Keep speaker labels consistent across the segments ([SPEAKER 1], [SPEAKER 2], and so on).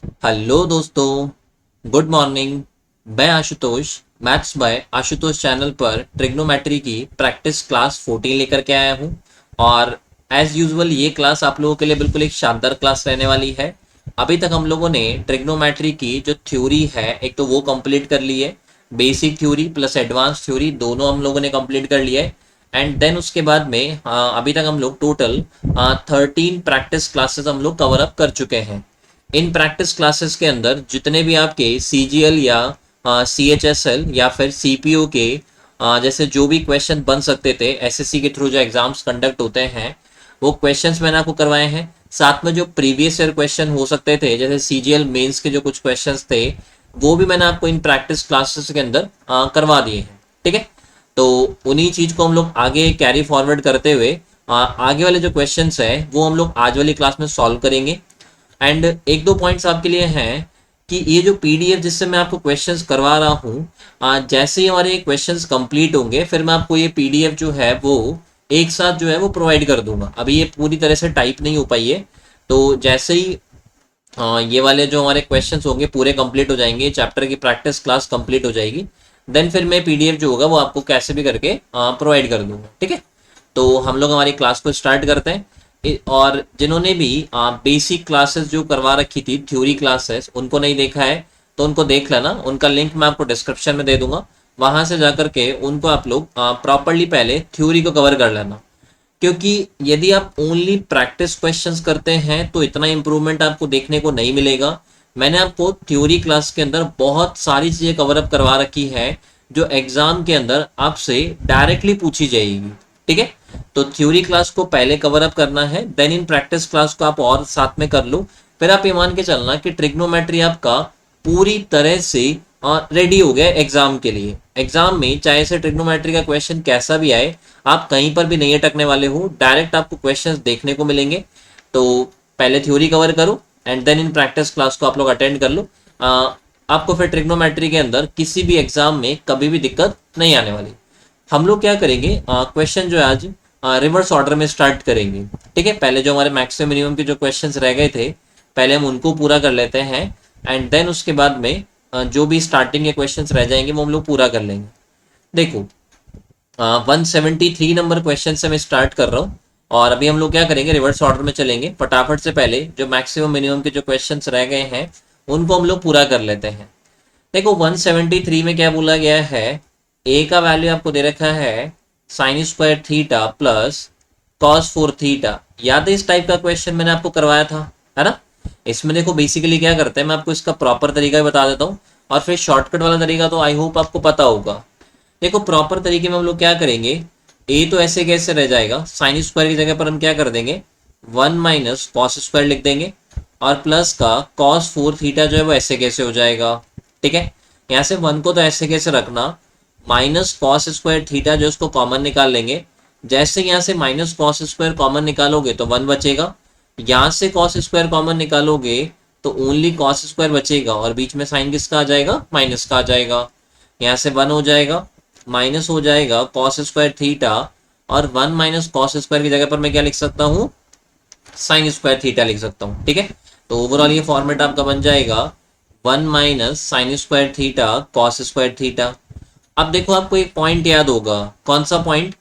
[SPEAKER 1] Hello दोस्तों, good morning. मैं Ashutosh maths by Ashutosh channel पर ट्रिग्नोमेट्री की प्रैक्टिस क्लास 14 लेकर के आया हूँ। और एज यूजुअल ये क्लास आप लोगों के लिए बिल्कुल एक शानदार क्लास रहने वाली है। अभी तक हम लोगों ने ट्रिग्नोमेट्री की जो थ्योरी है एक तो वो कंप्लीट कर ली है। Basic theory plus advance theory दोनों हम लोगों ने कंप्लीट कर लिया है। एंड देन उसके बाद में अभी तक हम लोग टोटल 13 प्रैक्टिस क्लासेस हम लोग कवर अप कर चुके हैं। इन प्रैक्टिस क्लासेस के अंदर जितने भी आपके CGL या CHSL या फिर CPO के जैसे जो भी क्वेश्चन बन सकते थे SSC के थ्रू जो एग्जाम्स कंडक्ट होते हैं वो क्वेश्चंस मैंने आपको करवाए हैं। साथ में जो प्रीवियस ईयर क्वेश्चन हो सकते थे जैसे CGL मेंस के जो कुछ क्वेश्चंस थे वो भी मैंने आपको इन प्रैक्टिस क्लासेस के अंदर करवा दिए हैं। ठीक है, तो उन्हीं चीज को हम लोग आगे कैरी फॉरवर्ड करते हुए आगे वाले जो क्वेश्चंस है वो हम लोग आज वाली क्लास में सॉल्व करेंगे। एंड एक दो पॉइंट्स आपके लिए हैं कि ये जो PDF जिससे मैं आपको क्वेश्चंस करवा रहा हूँ, जैसे ही हमारे क्वेश्चंस कंप्लीट होंगे फिर मैं आपको ये PDF जो है वो एक साथ जो है वो प्रोवाइड कर दूंगा। अभी ये पूरी तरह से टाइप नहीं हो पाई है, तो जैसे ही ये वाले जो हमारे क्वेश्चंस होंगे पूरे कंप्लीट हो जाएंगे, चैप्टर की प्रैक्टिस क्लास कंप्लीट हो जाएगी, देन फिर मैं PDF जो होगा वो आपको कैसे भी करके प्रोवाइड कर दूंगा। ठीक है, तो हम लोग हमारी क्लास को स्टार्ट करते हैं। और जिन्होंने भी बेसिक क्लासेस जो करवा रखी थी थ्योरी क्लासेस उनको नहीं देखा है तो उनको देख लेना, उनका लिंक मैं आपको डिस्क्रिप्शन में दे दूंगा। वहां से जाकर के उनको आप लोग प्रॉपरली पहले थ्योरी को कवर कर लेना, क्योंकि यदि आप ओनली प्रैक्टिस क्वेश्चंस करते हैं तो इतना इंप्रूवमेंट आपको देखने को नहीं मिलेगा। मैंने आपको थ्योरी क्लास के अंदर बहुत सारी चीजें कवर अप करवा रखी है जो एग्जाम के अंदर आपसे डायरेक्टली पूछी जाएगी। ठीक है, तो थ्योरी क्लास को पहले कवर अप करना है, देन इन प्रैक्टिस क्लास को आप और साथ में कर लो। फिर आप ये मान के चलना कि ट्रिग्नोमेट्री आपका पूरी तरह से रेडी हो गया एग्जाम के लिए। एग्जाम में चाहे से ट्रिग्नोमेट्री का क्वेश्चन कैसा भी आए आप कहीं पर भी नहीं अटकने वाले हो, डायरेक्ट आपको क्वेश्चंस देखने को मिलेंगे। तो पहले थ्योरी कवर करो and then in practice class को आप लोग अटेंड कर लो। आपको फिर ट्रिग्नोमेट्री के अंदर किसी भी एग्जाम में कभी भी दिक्कत नहीं आने वाली। हम लोग क्या करेंगे, क्वेश्चन जो है आज रिवर्स ऑर्डर में स्टार्ट करेंगे। ठीक है, पहले जो हमारे मैक्सिमम मिनिमम के जो क्वेश्चंस रह गए थे पहले हम उनको पूरा कर लेते हैं एंड देन उसके बाद में जो भी स्टार्टिंग के क्वेश्चंस रह जाएंगे वो हम लोग पूरा कर लेंगे। देखो, 173 नंबर क्वेश्चन से मैं स्टार्ट कर रहा हूँ और अभी हम लोग क्या करेंगे, रिवर्स ऑर्डर में चलेंगे। फटाफट से पहले जो मैक्सिमम मिनिमम के जो क्वेश्चंस रह गए हैं उनको हम लोग पूरा कर लेते हैं। देखो 173 में क्या बोला गया है, ए का वैल्यू आपको दे रखा है sine square theta plus cos 4 theta. याद है इस टाइप का क्वेश्चन मैंने आपको करवाया था, है ना। इसमें देखो बेसिकली क्या करते हैं, मैं आपको इसका प्रॉपर तरीका भी बता देता हूँ और फिर शॉर्टकट वाला तरीका तो आई होप आपको पता होगा। देखो प्रॉपर तरीके में हम लोग क्या करेंगे, ए तो ऐसे कैसे रह जाएगा, साइन स्क्वायर की जगह पर हम क्या कर देंगे 1 माइनस कॉस स्क्वायर लिख देंगे और प्लस का कॉस 4 थीटा जो है वो ऐसे कैसे हो जाएगा। ठीक है, यहाँ से 1 को तो ऐसे कैसे रखना, माइनस कॉस स्क्वायर थीटा जो उसको कॉमन निकाल लेंगे। जैसे यहाँ से माइनस कॉस स्क्वायर कॉमन निकालोगे तो 1 बचेगा, यहाँ से कॉस स्क्वायर कॉमन निकालोगे तो ओनली कॉस स्क्वायर बचेगा और बीच में साइन किसका आ जाएगा, माइनस का आ जाएगा। यहाँ से 1 हो जाएगा, माइनस हो जाएगा कॉस स्क्वायर थीटा और 1 माइनस कॉस स्क्वायर की जगह पर मैं क्या लिख सकता हूँ, साइन स्क्वायर थीटा लिख सकता हूँ। ठीक है, तो ओवरऑल ये फॉर्मेट आपका बन जाएगा 1 minus sine square theta cos square theta. अब देखो आपको एक पॉइंट याद होगा, कौन सा पॉइंट,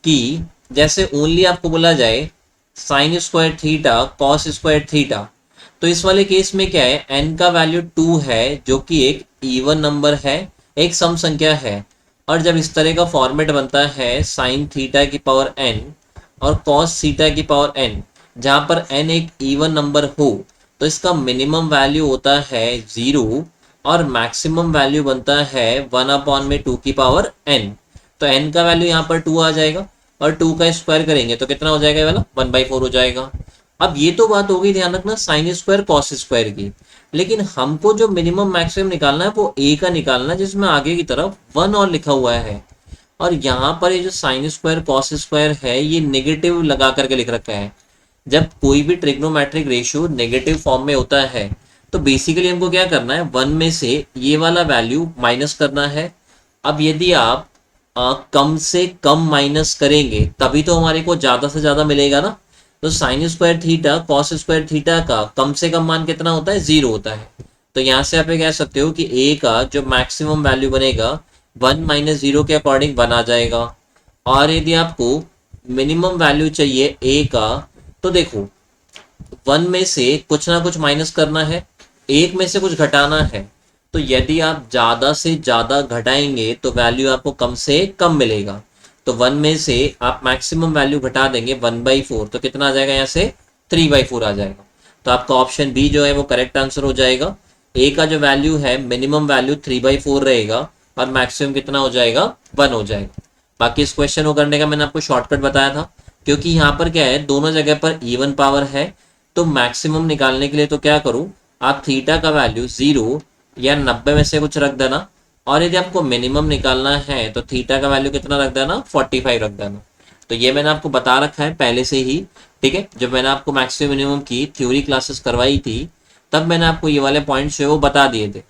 [SPEAKER 1] कि जैसे ओनली आपको बोला जाए sine square theta cos square theta, तो इस वाले केस में क्या है, n का वैल्यू 2 है जो कि एक इवन नंबर है, एक सम संख्या है। और जब इस तरह का फॉर्मेट बनता है साइन थीटा की पावर n और कॉस थीटा की पावर n, जहां पर n एक इवन नंबर हो तो इसका मिनिमम वैल्यू होता है 0 और मैक्सिमम वैल्यू बनता है 1/2 की पावर n। तो n का वैल्यू यहाँ पर 2 आ जाएगा और 2 का स्क्वायर करेंगे तो कितना हो जाएगा ये वाला 1/4 हो जाएगा। अब ये तो बात होगी, ध्यान रखना, साइन स्क्वायर कॉस स्क्वायर की, लेकिन हमको जो मिनिमम मैक्सिमम निकालना है वो a का निकालना है जिसमें आगे की तरफ 1 और लिखा हुआ है। और यहाँ पर ये जो साइन स्क्वायर कॉस स्क्वायर है ये नेगेटिव लगा करके लिख रखा है। जब कोई भी ट्रिग्नोमेट्रिक रेशियो नेगेटिव फॉर्म में होता है तो बेसिकली हमको क्या करना है, 1 में से ये वाला वैल्यू माइनस करना है। अब यदि आप कम से कम माइनस करेंगे तभी तो हमारे को ज्यादा से ज्यादा मिलेगा ना। तो sine square theta cos square theta का कम से कम मान कितना होता है, 0 होता है। तो यहाँ से आप ये कह सकते हो कि ए का जो मैक्सिमम वैल्यू बनेगा 1 - 0 के अकॉर्डिंग 1 आ जाएगा। और यदि आपको मिनिमम वैल्यू चाहिए ए का, तो देखो 1 में से कुछ ना कुछ माइनस करना है, 1 में से कुछ घटाना है। तो यदि आप ज़्यादा से ज़्यादा घटाएंगे तो वैल्यू आपको कम से कम मिलेगा। तो 1 में से आप मैक्सिमम वैल्यू घटा देंगे 1/4, तो कितना आ जाएगा यहाँ से, 3/4 आ जाएगा। तो आपका ऑप्शन बी जो है वो करेक्ट आंसर हो जाएगा। ए का जो वैल्यू है मिनिमम वैल्यू 3/4 रहेगा और मैक्सिमम कितना हो जाएगा, 1 हो जाएगा। बाकी इस क्वेश्चन को करने का मैंने आपको शॉर्टकट बताया था, क्योंकि यहाँ पर क्या है, दोनों जगह पर इवन पावर है। तो मैक्सिमम निकालने के लिए तो क्या करूँ, आप थीटा का वैल्यू 0 या 90 में से कुछ रख देना, और यदि आपको मिनिमम निकालना है तो थीटा का वैल्यू कितना रख देना, 45 रख देना। तो ये मैंने आपको बता रखा है पहले से ही, ठीक है। जब मैंने आपको मैक्सिमम मिनिमम की थ्योरी क्लासेस करवाई थी तब मैंने आपको ये वाले पॉइंट्स जो है वो बता दिए थे।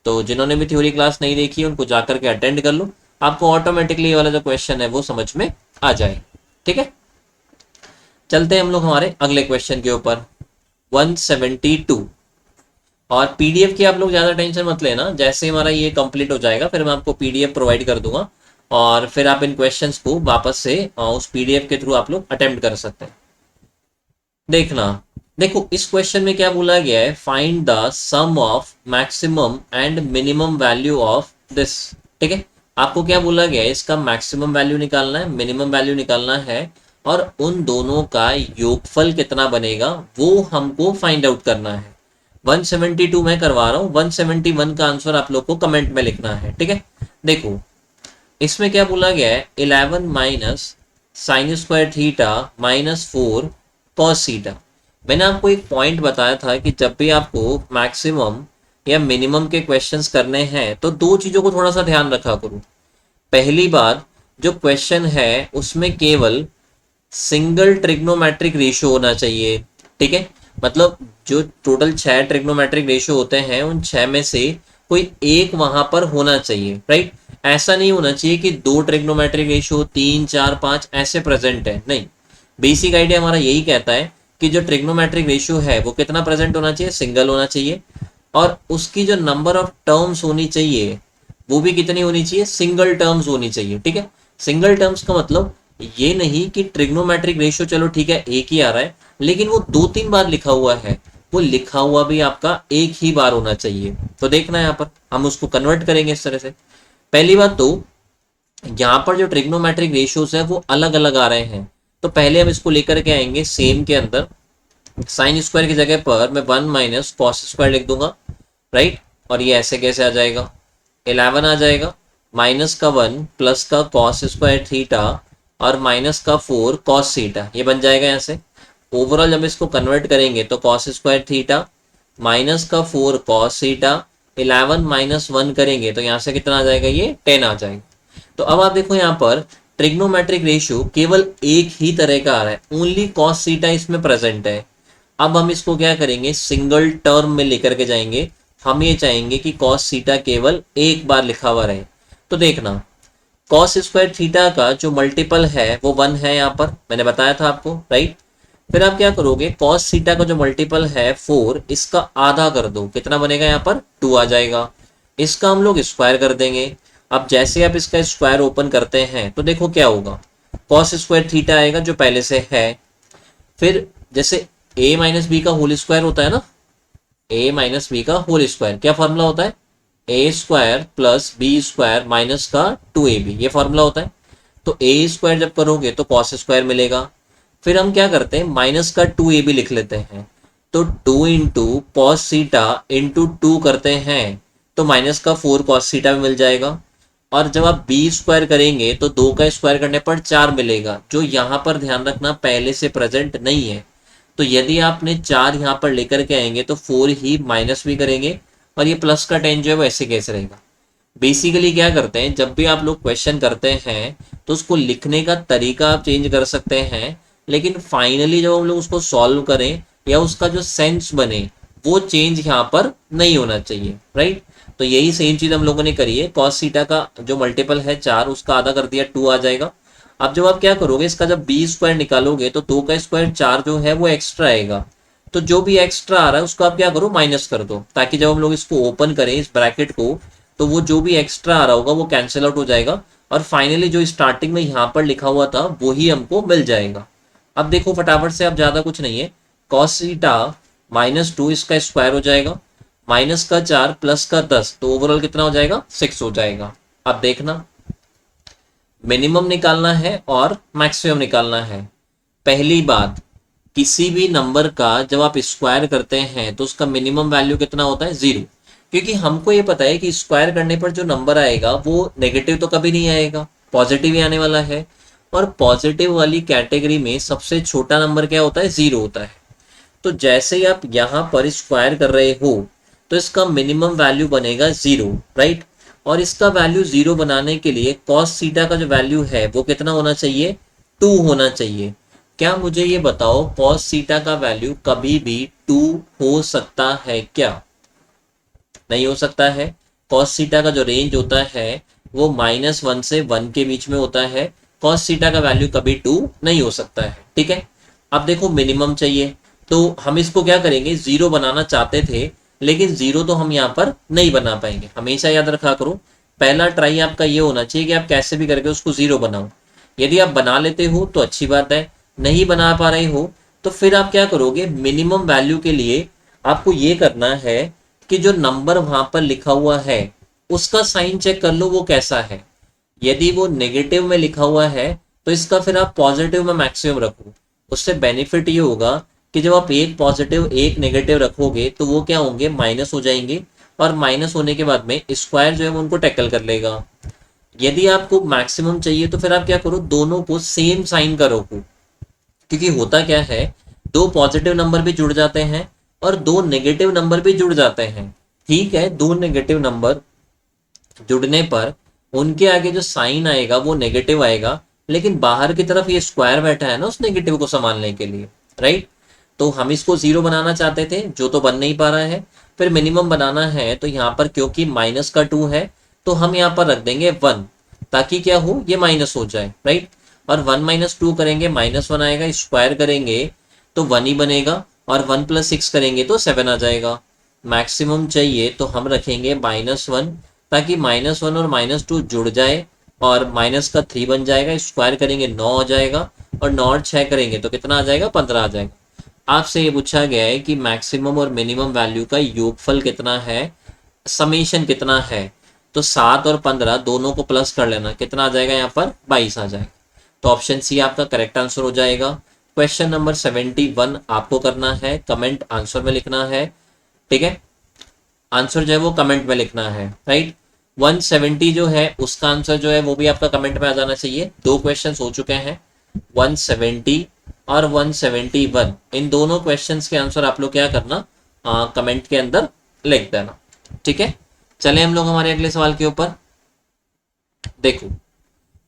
[SPEAKER 1] तो जिन्होंने भी थ्योरी क्लास नहीं देखी उनको जाकर के अटेंड कर लो, आपको ऑटोमेटिकली ये वाला जो क्वेश्चन है वो समझ में आ जाए, ठीक है। चलते हैं हम लोग हमारे अगले क्वेश्चन के ऊपर, 172। और पीडीएफ की आप लोग ज़्यादा टेंशन मत लेना, जैसे हमारा ये कंप्लीट हो जाएगा फिर मैं आपको पीडीएफ प्रोवाइड कर दूंगा, और फिर आप इन क्वेश्चंस को वापस से उस पीडीएफ के थ्रू आप लोग अटेम्प्ट कर सकते हैं। देखना, देखो इस क्वेश्चन में क्या बोला गया है, find the sum of maximum and minimum value of this, ठीक है। आपको क्या बोला गया है, इसका मैक्सिमम वैल्यू निकालना है, मिनिमम वैल्यू निकालना है, और उन दोनों का योगफल कितना बनेगा वो हमको फाइंड आउट करना है। 172 मैं करवा रहा हूँ, 171 का आंसर आप लोग को कमेंट में लिखना है, ठीक है। देखो इसमें क्या बोला गया है, 11 minus sine square theta minus 4 cos theta. मैंने आपको एक पॉइंट बताया था कि जब भी आपको मैक्सिमम या मिनिमम के क्वेश्चंस करने हैं तो दो चीज़ों को थोड़ा सा ध्यान रखा करो। पहली बात, जो क्वेश्चन है उसमें केवल सिंगल ट्रिग्नोमेट्रिक रेशियो होना चाहिए, ठीक है। मतलब जो टोटल 6 ट्रिग्नोमेट्रिक रेशियो होते हैं उन 6 में से कोई एक वहां पर होना चाहिए, राइट। ऐसा नहीं होना चाहिए कि 2 ट्रिग्नोमेट्रिक रेशियो 3 4 5 ऐसे प्रेजेंट है, नहीं। बेसिक आइडिया हमारा यही कहता है कि जो ट्रिग्नोमेट्रिक रेशियो है वो कितना प्रेजेंट होना चाहिए, सिंगल होना चाहिए, और उसकी जो नंबर ऑफ टर्म्स होनी चाहिए वो भी कितनी होनी चाहिए, सिंगल टर्म्स होनी चाहिए, ठीक है। सिंगल टर्म्स का मतलब ये नहीं कि ट्रिग्नोमेट्रिक रेशियो चलो ठीक है एक ही आ रहा है, लेकिन वो 2-3 बार लिखा हुआ है, वो लिखा हुआ भी आपका एक ही बार होना चाहिए। तो देखना यहाँ पर हम उसको कन्वर्ट करेंगे इस तरह से। पहली बात तो यहाँ पर जो ट्रिग्नोमेट्रिक रेशियोज है वो अलग अलग आ रहे हैं, तो पहले हम इसको लेकर के आएंगे सेम के अंदर। साइन स्क्वायर की जगह पर मैं 1 माइनस कॉस स्क्वायर लिख दूंगा, राइट। और ये ऐसे कैसे आ जाएगा, 11 आ जाएगा, माइनस का 1 प्लस का कॉस स्क्वायर थीटा और माइनस का 4 कॉस थीटा, ये बन जाएगा यहाँ से। ओवरऑल जब इसको कन्वर्ट करेंगे तो कॉस स्क्वायर थीटा माइनस का 4 कॉस थीटा, 11 माइनस 1 करेंगे तो यहाँ से कितना आ जाएगा, ये 10 आ जाएगा। तो अब आप देखो यहाँ पर ट्रिग्नोमेट्रिक रेशियो केवल एक ही तरह का आ रहा है, ओनली कॉस थीटा इसमें प्रेजेंट है। अब हम इसको क्या करेंगे, सिंगल टर्म में लेकर के जाएंगे। हम ये चाहेंगे कि कॉस थीटा केवल एक बार लिखा हुआ रहे। तो देखना, कॉस स्क्वायर थीटा का जो मल्टीपल है वो 1 है, यहाँ पर मैंने बताया था आपको, राइट। फिर आप क्या करोगे, कॉस थीटा का जो मल्टीपल है 4, इसका आधा कर दो, कितना बनेगा यहाँ पर, 2 आ जाएगा। इसका हम लोग स्क्वायर कर देंगे। अब जैसे आप इसका स्क्वायर ओपन करते हैं तो देखो क्या होगा, कॉस स्क्वायर थीटा आएगा जो पहले से है। फिर जैसे a माइनस बी का होल स्क्वायर होता है ना, a माइनस बी का होल स्क्वायर क्या फॉर्मूला होता है, A square plus B square minus का 2ab, ये फॉर्मूला होता है। तो ए स्क्वायर जब करोगे तो कॉस स्क्वायर मिलेगा। फिर हम क्या करते हैं, माइनस का 2ab लिख लेते हैं, तो 2 इंटू कॉस थीटा इंटू 2 करते हैं तो माइनस का 4 कॉस थीटा मिल जाएगा। और जब आप बी स्क्वायर करेंगे तो 2 का स्क्वायर करने पर 4 मिलेगा, जो यहाँ पर ध्यान रखना पहले से प्रेजेंट नहीं है। तो यदि आपने 4 यहाँ पर लेकर के आएंगे तो 4 ही माइनस भी करेंगे, और ये प्लस का 10 जो है वो ऐसे कैसे रहेगा। बेसिकली क्या करते हैं, जब भी आप लोग क्वेश्चन करते हैं तो उसको लिखने का तरीका आप चेंज कर सकते हैं, लेकिन फाइनली जब हम लोग उसको सॉल्व करें या उसका जो सेंस बने वो चेंज यहाँ पर नहीं होना चाहिए, राइट। तो यही सेम चीज हम लोगों ने करी है, कॉस थीटा का जो मल्टीपल है 4, उसका आधा कर दिया 2 आ जाएगा। अब जब आप क्या करोगे, इसका जब बी स्क्वायर निकालोगे तो 2 का स्क्वायर 4 जो है वो एक्स्ट्रा आएगा। तो जो भी एक्स्ट्रा आ रहा है उसको आप क्या करो, माइनस कर दो, ताकि जब हम लोग इसको ओपन करें इस ब्रैकेट को, तो वो जो भी एक्स्ट्रा आ रहा होगा वो कैंसिल आउट हो जाएगा, और फाइनली जो स्टार्टिंग में यहाँ पर लिखा हुआ था वो ही हमको मिल जाएगा। अब देखो फटाफट से, अब ज्यादा कुछ नहीं है, कॉस थीटा -2 इसका स्क्वायर हो जाएगा, माइनस का 4 प्लस का 10, तो ओवरऑल कितना हो जाएगा, 6 हो जाएगा। अब देखना, मिनिमम निकालना है और मैक्सिमम निकालना है। पहली बात, किसी भी नंबर का जब आप स्क्वायर करते हैं तो उसका मिनिमम वैल्यू कितना होता है, 0, क्योंकि हमको ये पता है कि स्क्वायर करने पर जो नंबर आएगा वो नेगेटिव तो कभी नहीं आएगा, पॉजिटिव ही आने वाला है। और पॉजिटिव वाली कैटेगरी में सबसे छोटा नंबर क्या होता है, 0 होता है। तो जैसे ही आप यहाँ पर स्क्वायर कर रहे हो तो इसका मिनिमम वैल्यू बनेगा 0, राइट। और इसका वैल्यू 0 बनाने के लिए कॉस थीटा का जो वैल्यू है वो कितना होना चाहिए, 2 होना चाहिए। क्या मुझे ये बताओ, कॉस थीटा का वैल्यू कभी भी 2 हो सकता है क्या? नहीं हो सकता है। कॉस थीटा का जो रेंज होता है वो -1 से 1 के बीच में होता है। कॉस थीटा का वैल्यू कभी 2 नहीं हो सकता है, ठीक है। अब देखो मिनिमम चाहिए, तो हम इसको क्या करेंगे, 0 बनाना चाहते थे, लेकिन 0 तो हम यहाँ पर नहीं बना पाएंगे। हमेशा याद रखा करो, पहला ट्राई आपका ये होना चाहिए कि आप कैसे भी करके उसको 0 बनाओ। यदि आप बना लेते हो तो अच्छी बात है, नहीं बना पा रहे हो तो फिर आप क्या करोगे, मिनिमम वैल्यू के लिए आपको ये करना है कि जो नंबर वहां पर लिखा हुआ है उसका साइन चेक कर लो वो कैसा है। यदि वो नेगेटिव में लिखा हुआ है तो इसका फिर आप पॉजिटिव में मैक्सिमम रखो। उससे बेनिफिट ये होगा कि जब आप एक पॉजिटिव एक नेगेटिव रखोगे तो वो क्या होंगे, माइनस हो जाएंगे, और माइनस होने के बाद में स्क्वायर जो है वो उनको टैकल कर लेगा। यदि आपको मैक्सिमम चाहिए तो फिर आप क्या करो, दोनों को सेम साइन करो, क्योंकि होता क्या है, दो पॉजिटिव नंबर भी जुड़ जाते हैं और दो नेगेटिव नंबर भी जुड़ जाते हैं। ठीक है, दो नेगेटिव नंबर जुड़ने पर उनके आगे जो साइन आएगा वो नेगेटिव आएगा, लेकिन बाहर की तरफ ये स्क्वायर बैठा है ना उस नेगेटिव को संभालने के लिए, राइट। तो हम इसको 0 बनाना चाहते थे, जो तो बन नहीं पा रहा है। फिर मिनिमम बनाना है तो यहाँ पर क्योंकि -2 है तो हम यहाँ पर रख देंगे 1, ताकि क्या हो, ये माइनस हो जाए, राइट। और 1 - 2 करेंगे, -1 आएगा, स्क्वायर करेंगे तो 1 ही बनेगा, और 1 + 6 करेंगे तो 7 आ जाएगा। मैक्सिमम चाहिए तो हम रखेंगे -1, ताकि -1 और -2 जुड़ जाए और माइनस का 3 बन जाएगा, स्क्वायर करेंगे 9 हो जाएगा, और 9 और 6 करेंगे तो कितना आ जाएगा, 15 आ जाएगा। आपसे ये पूछा गया है कि मैक्सिमम और मिनिमम वैल्यू का योगफल कितना है, समेशन कितना है, तो 7 और 15 दोनों को प्लस कर लेना, कितना आ जाएगा यहाँ पर, 22 आ जाएगा। तो ऑप्शन सी आपका करेक्ट आंसर हो जाएगा। क्वेश्चन नंबर 71 आपको करना है, कमेंट आंसर में लिखना है, ठीक है। आंसर जो है वो कमेंट में लिखना है, राइट। 170 जो है उसका आंसर जो है वो भी आपका कमेंट में आ जाना चाहिए। दो क्वेश्चंस हो चुके हैं, 170 और 171, इन दोनों क्वेश्चंस के आंसर आप लोग क्या करना, कमेंट के अंदर लिख देना, ठीक है। चले हम लोग हमारे अगले सवाल के ऊपर। देखो,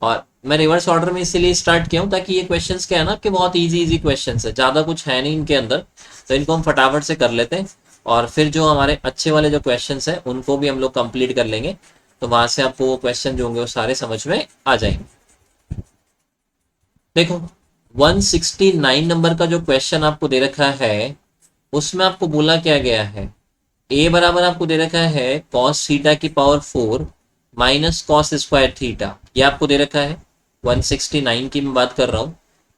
[SPEAKER 1] और मैं रिवर्स ऑर्डर में इसीलिए स्टार्ट किया हूँ ताकि ये क्वेश्चंस क्या है ना, आपके बहुत इजी क्वेश्चंस है, ज़्यादा कुछ है नहीं इनके अंदर, तो इनको हम फटाफट से कर लेते हैं, और फिर जो हमारे अच्छे वाले जो क्वेश्चंस हैं उनको भी हम लोग कंप्लीट कर लेंगे, तो वहां से आपको वो क्वेश्चन जो होंगे वो सारे समझ में आ जाएंगे। देखो, 169 नंबर का जो क्वेश्चन आपको दे रखा है उसमें आपको बोला क्या गया है, ए बराबर आपको दे रखा है cos थीटा की power 4 minus cos square theta, ये आपको दे रखा है। 169 की मैं बात कर रहा हूँ।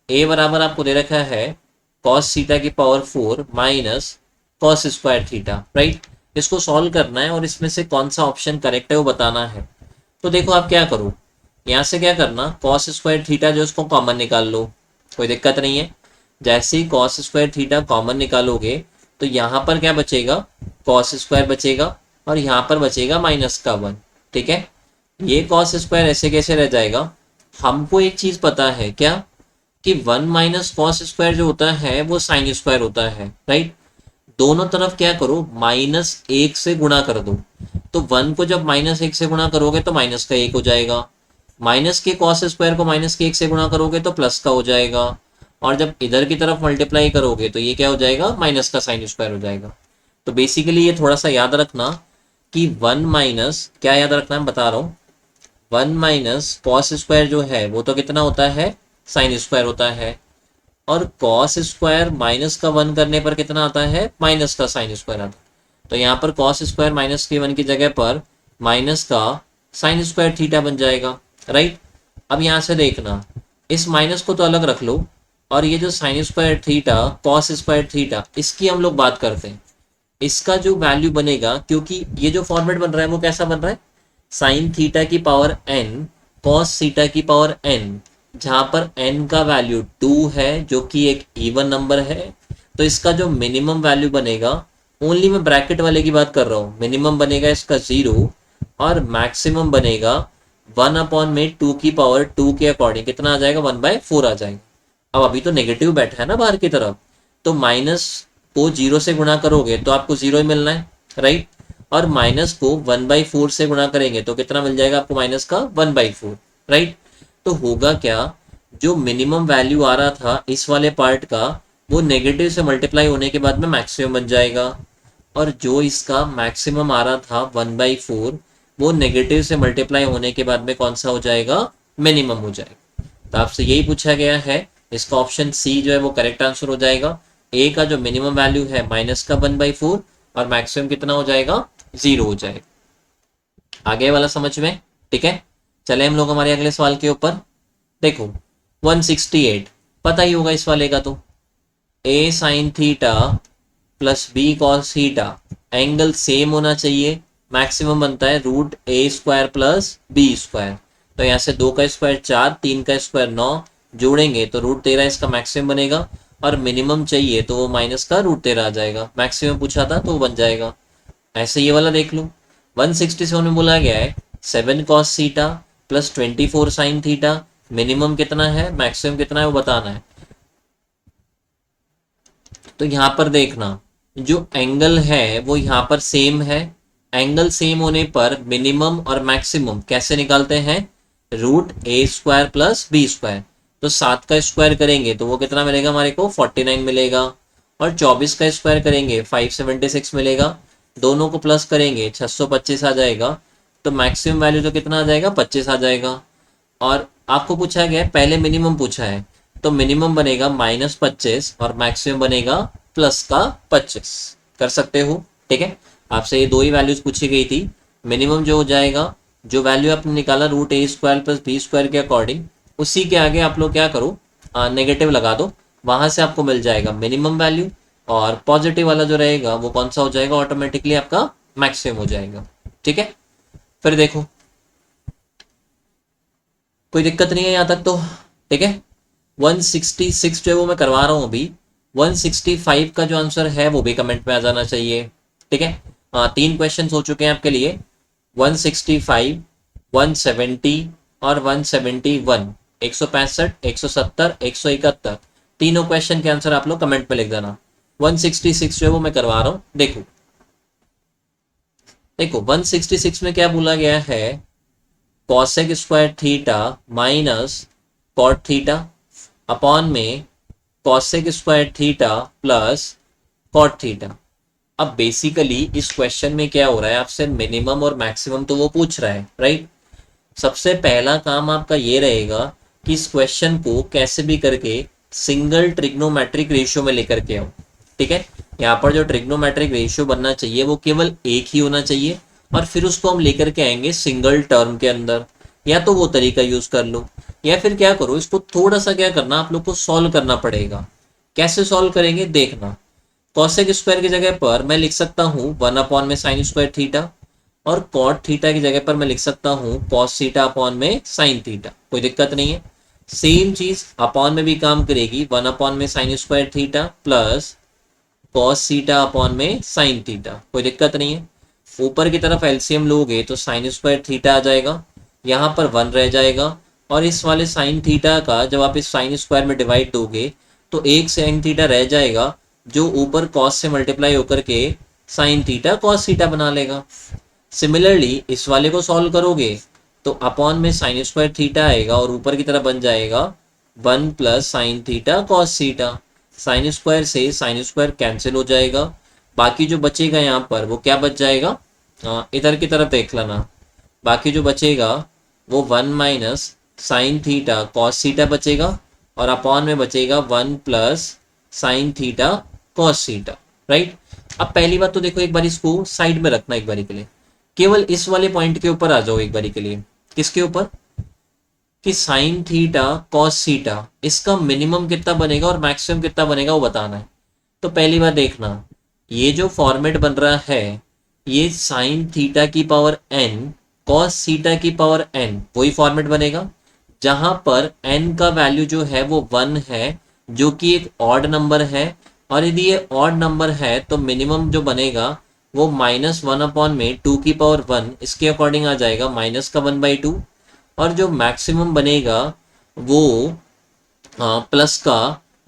[SPEAKER 1] ए बराबर आपको दे रखा है cos थीटा की power 4 minus cos square theta, right. इसको सॉल्व करना है और इसमें से कौन सा ऑप्शन करेक्ट है वो बताना है। तो देखो आप क्या करो, यहाँ से क्या करना, कॉस स्क्वायर थीटा जो इसको कॉमन निकाल लो, कोई दिक्कत नहीं है। जैसे ही कॉस स्क्वायर थीटा कॉमन निकालोगे तो यहाँ पर क्या बचेगा, कॉस स्क्वायर बचेगा, और यहाँ पर बचेगा -1, ठीक है। ये कॉस स्क्वायर ऐसे कैसे रह जाएगा, हमको एक चीज पता है क्या, कि 1 - कॉस स्क्वायर जो होता है वो साइन स्क्वायर होता है, राइट। दोनों तरफ क्या करो, -1 से गुणा कर दो, तो 1 को जब -1 से गुणा करोगे तो माइनस का 1 हो जाएगा, माइनस के कॉस स्क्वायर को -1 से गुणा करोगे तो प्लस का हो जाएगा, और जब इधर की तरफ मल्टीप्लाई करोगे तो ये क्या हो जाएगा, माइनस का साइन स्क्वायर हो जाएगा। तो बेसिकली ये थोड़ा सा याद रखना कि 1 माइनस क्या याद रखना है, बता रहा हूँ, 1 माइनस कॉस स्क्वायर जो है वो तो कितना होता है, साइन स्क्वायर होता है। और कॉस स्क्वायर माइनस का 1 करने पर कितना आता है, माइनस का साइन स्क्वायर आता है। तो यहाँ पर कॉस स्क्वायर माइनस के 1 की जगह पर माइनस का साइन स्क्वायर थीटा बन जाएगा, राइट। अब यहाँ से देखना, इस माइनस को तो अलग रख लो, और ये जो sine square theta cos square theta इसकी हम लोग बात करते हैं। इसका जो वैल्यू बनेगा, क्योंकि ये जो फॉर्मेट बन रहा है वो कैसा बन रहा है, साइन थीटा की पावर n कॉस थीटा की पावर n, जहां पर n का वैल्यू 2 है जो कि एक इवन नंबर है। तो इसका जो मिनिमम वैल्यू बनेगा, ओनली मैं ब्रैकेट वाले की बात कर रहा हूँ, मिनिमम बनेगा इसका 0 और मैक्सिमम बनेगा 1 अपॉन में 2 की पावर 2 के अकॉर्डिंग कितना आ जाएगा, 1/4 आ जाएगा। अब अभी तो नेगेटिव बैठा है ना बाहर की तरफ, तो माइनस को 0 से गुणा करोगे तो आपको 0 ही मिलना है, राइट। और माइनस को 1/4 से गुणा करेंगे तो कितना मिल जाएगा आपको, माइनस का 1/4, राइट। तो होगा क्या, जो मिनिमम वैल्यू आ रहा था इस वाले पार्ट का, वो नेगेटिव से मल्टीप्लाई होने के बाद में मैक्सिमम बन जाएगा। और जो इसका मैक्सिमम आ रहा था 1/4, वो नेगेटिव से मल्टीप्लाई होने के बाद में कौन सा हो जाएगा, मिनिमम हो जाएगा। तो आपसे यही पूछा गया है, इसका ऑप्शन सी जो है वो करेक्ट आंसर हो जाएगा। ए का जो मिनिमम वैल्यू है माइनस का 1/4 और मैक्सिमम कितना हो जाएगा, 0 हो जाएगा। आगे वाला समझ में, ठीक है। चले हम लोग हमारे अगले सवाल के ऊपर। देखो 168 पता ही होगा इस वाले का, तो A sine theta plus B cos theta, angle same होना चाहिए। मैक्सिमम बनता है √a² प्लस b²। तो यहाँ से 2 का स्क्वायर 4, 3 का स्क्वायर 9, जोड़ेंगे तो √13 इसका मैक्सिमम बनेगा। और मिनिमम चाहिए तो वो माइनस का √13 आ जाएगा। मैक्सिमम पूछा था तो वो बन जाएगा। ऐसे ये वाला देख लो, 167 में बोला गया है 7 cos theta plus 24 sine theta, minimum कितना है मैक्सिमम कितना है वो बताना है। तो यहाँ पर देखना, जो एंगल है वो यहाँ पर सेम है। एंगल सेम होने पर मिनिमम और मैक्सिमम कैसे निकालते हैं, √a² प्लस b²। तो 7 का स्क्वायर करेंगे तो वो कितना मिलेगा हमारे को, 49 मिलेगा। और 24 का स्क्वायर करेंगे 576 मिलेगा। दोनों को प्लस करेंगे 625 आ जाएगा। तो मैक्सिमम वैल्यू तो कितना आ जाएगा, 25 आ जाएगा। और आपको पूछा गया है, पहले मिनिमम पूछा है, तो मिनिमम बनेगा -25 और मैक्सिमम बनेगा प्लस का 25। कर सकते हो, ठीक है। आपसे ये दो ही वैल्यूज पूछी गई थी। मिनिमम जो हो जाएगा, जो वैल्यू आपने निकाला √a² प्लस b² के अकॉर्डिंग, उसी के आगे आप लोग क्या करो, नेगेटिव लगा दो, वहां से आपको मिल जाएगा मिनिमम वैल्यू। और पॉजिटिव वाला जो रहेगा वो कौन सा हो जाएगा, ऑटोमेटिकली आपका मैक्सिमम हो जाएगा, ठीक है। फिर देखो, कोई दिक्कत नहीं है यहाँ तक तो, ठीक है। 166 जो है वो मैं करवा रहा हूँ अभी। 165 का जो आंसर है वो भी कमेंट में आ जाना चाहिए, ठीक है। 3 क्वेश्चन हो चुके हैं आपके लिए, 165, 170 और 171, 165, 170, 171, तीनों क्वेश्चन के आंसर आप लोग कमेंट में लिख देना। 166 जो है वो मैं करवा रहा हूँ। देखो देखो 166 में क्या बोला गया है, cosec square theta minus cot theta upon में cosec square theta plus cot theta. अब बेसिकली इस क्वेश्चन में क्या हो रहा है, आपसे मिनिमम और मैक्सिमम तो वो पूछ रहा है, राइट। सबसे पहला काम आपका ये रहेगा कि इस क्वेश्चन को कैसे भी करके सिंगल ट्रिग्नोमेट्रिक रेशियो में लेकर के आओ, ठीक है। यहाँ पर जो ट्रिग्नोमेट्रिक रेशियो बनना चाहिए वो केवल एक ही होना चाहिए, और फिर उसको हम लेकर के आएंगे सिंगल टर्म के अंदर। या तो वो तरीका यूज कर लो, या फिर क्या करो, इसको थोड़ा सा क्या करना, आप लोग को सॉल्व करना पड़ेगा। कैसे सॉल्व करेंगे देखना, कॉसेक स्क्वायर की जगह पर मैं लिख सकता हूँ 1 अपॉन में साइन स्क्वायर थीटा, और कॉट थीटा की जगह पर मैं लिख सकता हूँ कॉस थीटा अपॉन में साइन थीटा, कोई दिक्कत नहीं है। सेम चीज अपॉन में भी काम करेगी, 1 अपॉन में sine square theta plus cos theta upon में साइन थीटा, कोई दिक्कत नहीं है। ऊपर की तरफ एलसीएम लोगे तो साइन स्क्वायर थीटा आ जाएगा, यहाँ पर 1 रह जाएगा। और इस वाले साइन थीटा का जब आप इस साइन स्क्वायर में डिवाइड दोगे तो एक साइन थीटा रह जाएगा, जो ऊपर कॉस से मल्टीप्लाई होकर के साइन थीटा कॉस थीटा बना लेगा। सिमिलरली इस वाले को सॉल्व करोगे तो अपॉन में साइन स्क्वायर थीटा आएगा और ऊपर की तरफ बन जाएगा 1 plus sign theta cos theta. Sine square से साइन स्क्वायर कैंसिल हो जाएगा, बाकी जो बचेगा यहाँ पर वो क्या बच जाएगा, इधर की तरफ देख लेना। बाकी जो बचेगा वो 1 minus sign theta cos theta बचेगा और अपॉन में बचेगा 1 plus sign theta cos theta, right. अब पहली बात तो देखो, एक बार इसको साइड में रखना एक बारी के लिए, केवल इस वाले पॉइंट के ऊपर आ जाओ एक बारी के लिए। किसके ऊपर? कि साइन थीटा कॉस थीटा इसका मिनिमम कितना बनेगा और मैक्सिमम कितना बनेगा वो बताना है। तो पहली बार देखना, ये जो फॉर्मेट बन रहा है ये साइन थीटा की पावर n कॉस थीटा की पावर n वही फॉर्मेट बनेगा, जहां पर n का वैल्यू जो है वो 1 है, जो कि एक ऑड नंबर है। और यदि ये ऑड नंबर है तो मिनिमम जो बनेगा वो -1 अपॉन में 2 की पावर 1 इसके अकॉर्डिंग आ जाएगा माइनस का 1/2। और जो मैक्सिमम बनेगा वो प्लस का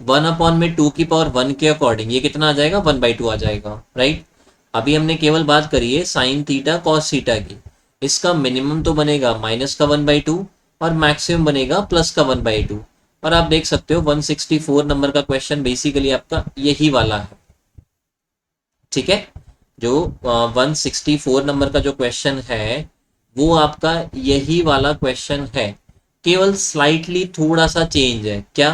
[SPEAKER 1] 1 अपॉन में 2 की पावर 1 के अकॉर्डिंग ये कितना आ जाएगा, 1/2 आ जाएगा, राइट। अभी हमने केवल बात करी है साइन थीटा कॉस थीटा की, इसका मिनिमम तो बनेगा माइनस का 1/2 और मैक्सिमम बनेगा प्लस का 1/2। और आप देख सकते हो 164 नंबर का क्वेश्चन बेसिकली आपका यही वाला है, ठीक है। जो 164 नंबर का जो क्वेश्चन है वो आपका यही वाला क्वेश्चन है, केवल स्लाइटली थोड़ा सा चेंज है। क्या?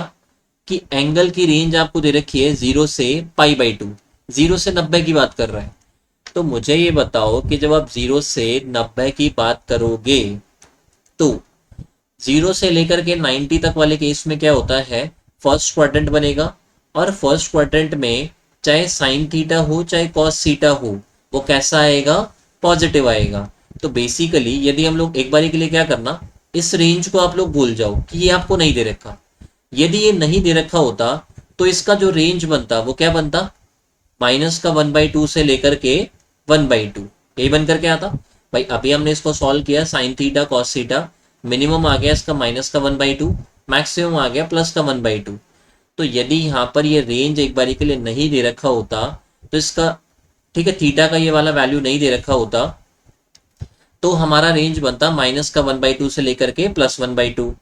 [SPEAKER 1] कि एंगल की रेंज आपको दे रखी है 0 से π/2, 0 से 90 की बात कर रहा है। तो मुझे ये बताओ कि जब आप 0 से 90 की बात करोगे तो 0 से लेकर के 90 तक वाले केस में क्या होता है, फर्स्ट क्वाड्रेंट बनेगा। और फर्स्ट क्वाड्रेंट में चाहे साइन थीटा हो चाहे कॉस थीटा हो वो कैसा आएगा, पॉजिटिव आएगा। तो बेसिकली यदि हम लोग एक बारी के लिए क्या करना, इस रेंज को आप लोग भूल जाओ कि ये आपको नहीं दे रखा। यदि ये नहीं दे रखा होता तो इसका जो रेंज बनता वो क्या बनता, माइनस का 1/2 से लेकर के 1/2 यही बन करके आता। भाई अभी हमने इसको सॉल्व किया, sine theta cos theta minimum आ गया इसका माइनस का 1/2, मैक्सिमम आ गया प्लस का 1/2। तो यदि यहाँ पर ये रेंज एक बारी के लिए नहीं दे रखा होता तो इसका, ठीक है, थीटा का ये वाला वैल्यू नहीं दे रखा होता तो हमारा रेंज बनता माइनस का 1/2 से लेकर के प्लस 1/2।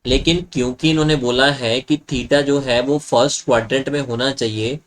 [SPEAKER 1] लेकिन क्योंकि इन्होंने बोला है कि थीटा जो है वो फर्स्ट क्वाड्रेंट में होना चाहिए,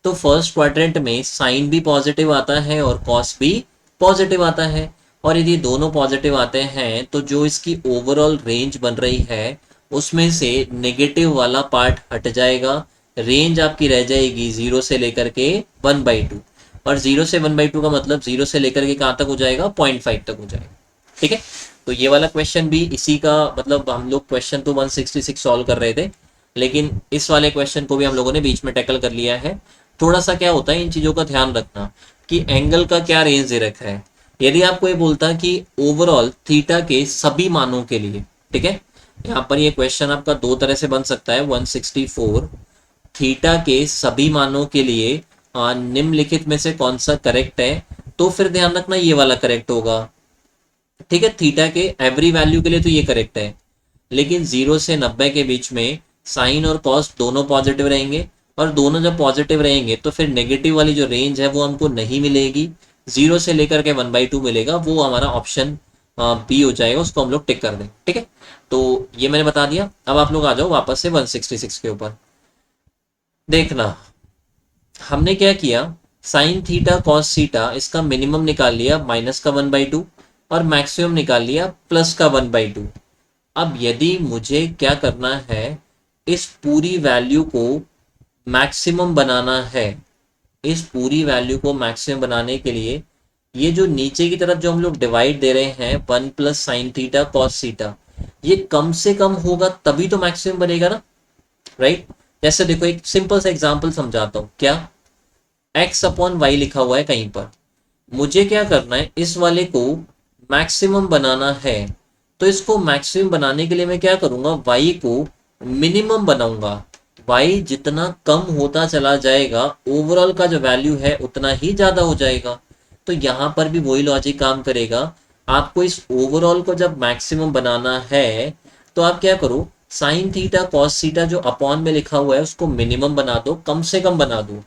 [SPEAKER 1] तो फर्स्ट क्वाड्रेंट में साइन भी पॉजिटिव आता है और कॉस भी पॉजिटिव आता है। और यदि दोनों पॉजिटिव आते हैं तो जो इसकी ओवरऑल रेंज बन रही है उसमें से नेगेटिव वाला पार्ट हट जाएगा, रेंज आपकी रह जाएगी 0 से लेकर के 1/2। और 0 से 1/2 का मतलब 0 से लेकर के कहाँ तक हो जाएगा, 0.5 तक हो जाएगा, ठीक है। तो ये वाला क्वेश्चन भी इसी का मतलब, हम लोग क्वेश्चन तो 166 सॉल्व कर रहे थे लेकिन इस वाले क्वेश्चन को भी हम लोगों ने बीच में टैकल कर लिया है। थोड़ा सा क्या होता है इन चीज़ों का ध्यान रखना कि एंगल का क्या रेंज दे रखा है। यदि आपको ये बोलता कि ओवरऑल थीटा के सभी मानों के लिए, ठीक है, यहाँ पर ये क्वेश्चन आपका दो तरह से बन सकता है। 164 थीटा के सभी मानों के लिए निम्नलिखित में से कौन सा करेक्ट है, तो फिर ध्यान रखना ये वाला करेक्ट होगा, ठीक है। थीटा के एवरी वैल्यू के लिए तो ये करेक्ट है, लेकिन 0 से 90 के बीच में साइन और कॉस दोनों पॉजिटिव रहेंगे। और दोनों जब पॉजिटिव रहेंगे तो फिर नेगेटिव वाली जो रेंज है वो हमको नहीं मिलेगी, 0 से लेकर के 1/2 मिलेगा, वो हमारा ऑप्शन बी हो जाएगा, उसको हम लोग टिक कर दें, ठीक है। तो ये मैंने बता दिया। अब आप लोग आ जाओ वापस से 166 के ऊपर। देखना हमने क्या किया, साइन थीटा कॉस थीटा इसका मिनिमम निकाल लिया माइनस का 1/2 और मैक्सिमम निकाल लिया प्लस का 1/2। अब यदि मुझे क्या करना है, इस पूरी वैल्यू को मैक्सिमम बनाना है, इस पूरी वैल्यू को मैक्सिमम बनाने के लिए ये जो नीचे की तरफ जो हम लोग डिवाइड दे रहे हैं 1 plus sign theta cos theta, ये कम से कम होगा तभी तो मैक्सिमम बनेगा ना, राइट। जैसे देखो एक सिंपल सा एग्जांपल समझाता हूँ। क्या? x अपॉन वाई लिखा हुआ है कहीं पर, मुझे क्या करना है, इस वाले को मैक्सिमम बनाना है। तो इसको मैक्सिमम बनाने के लिए मैं क्या करूंगा, y को मिनिमम बनाऊंगा। y जितना कम होता चला जाएगा ओवरऑल का जो वैल्यू है उतना ही ज्यादा हो जाएगा। तो यहाँ पर भी वही लॉजिक काम करेगा। आपको इस ओवरऑल को जब मैक्सिमम बनाना है तो आप क्या करो, साइन थीटा कॉस थीटा जो अपॉन में लिखा हुआ है उसको मिनिमम बना दो, कम से कम बना दो।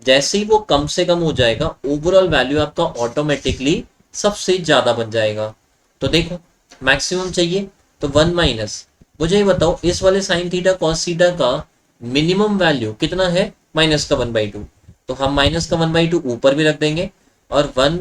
[SPEAKER 1] जैसे ही वो कम से कम हो जाएगा ओवरऑल वैल्यू आपका ऑटोमेटिकली सबसे ज्यादा बन जाएगा। तो देखो मैक्सिमम चाहिए तो 1 माइनस, मुझे ये बताओ इस वाले साइन थीटा कॉस थीटा का मिनिमम वैल्यू कितना है, माइनस का 1/2। तो हम माइनस का 1/2 ऊपर भी रख देंगे और 1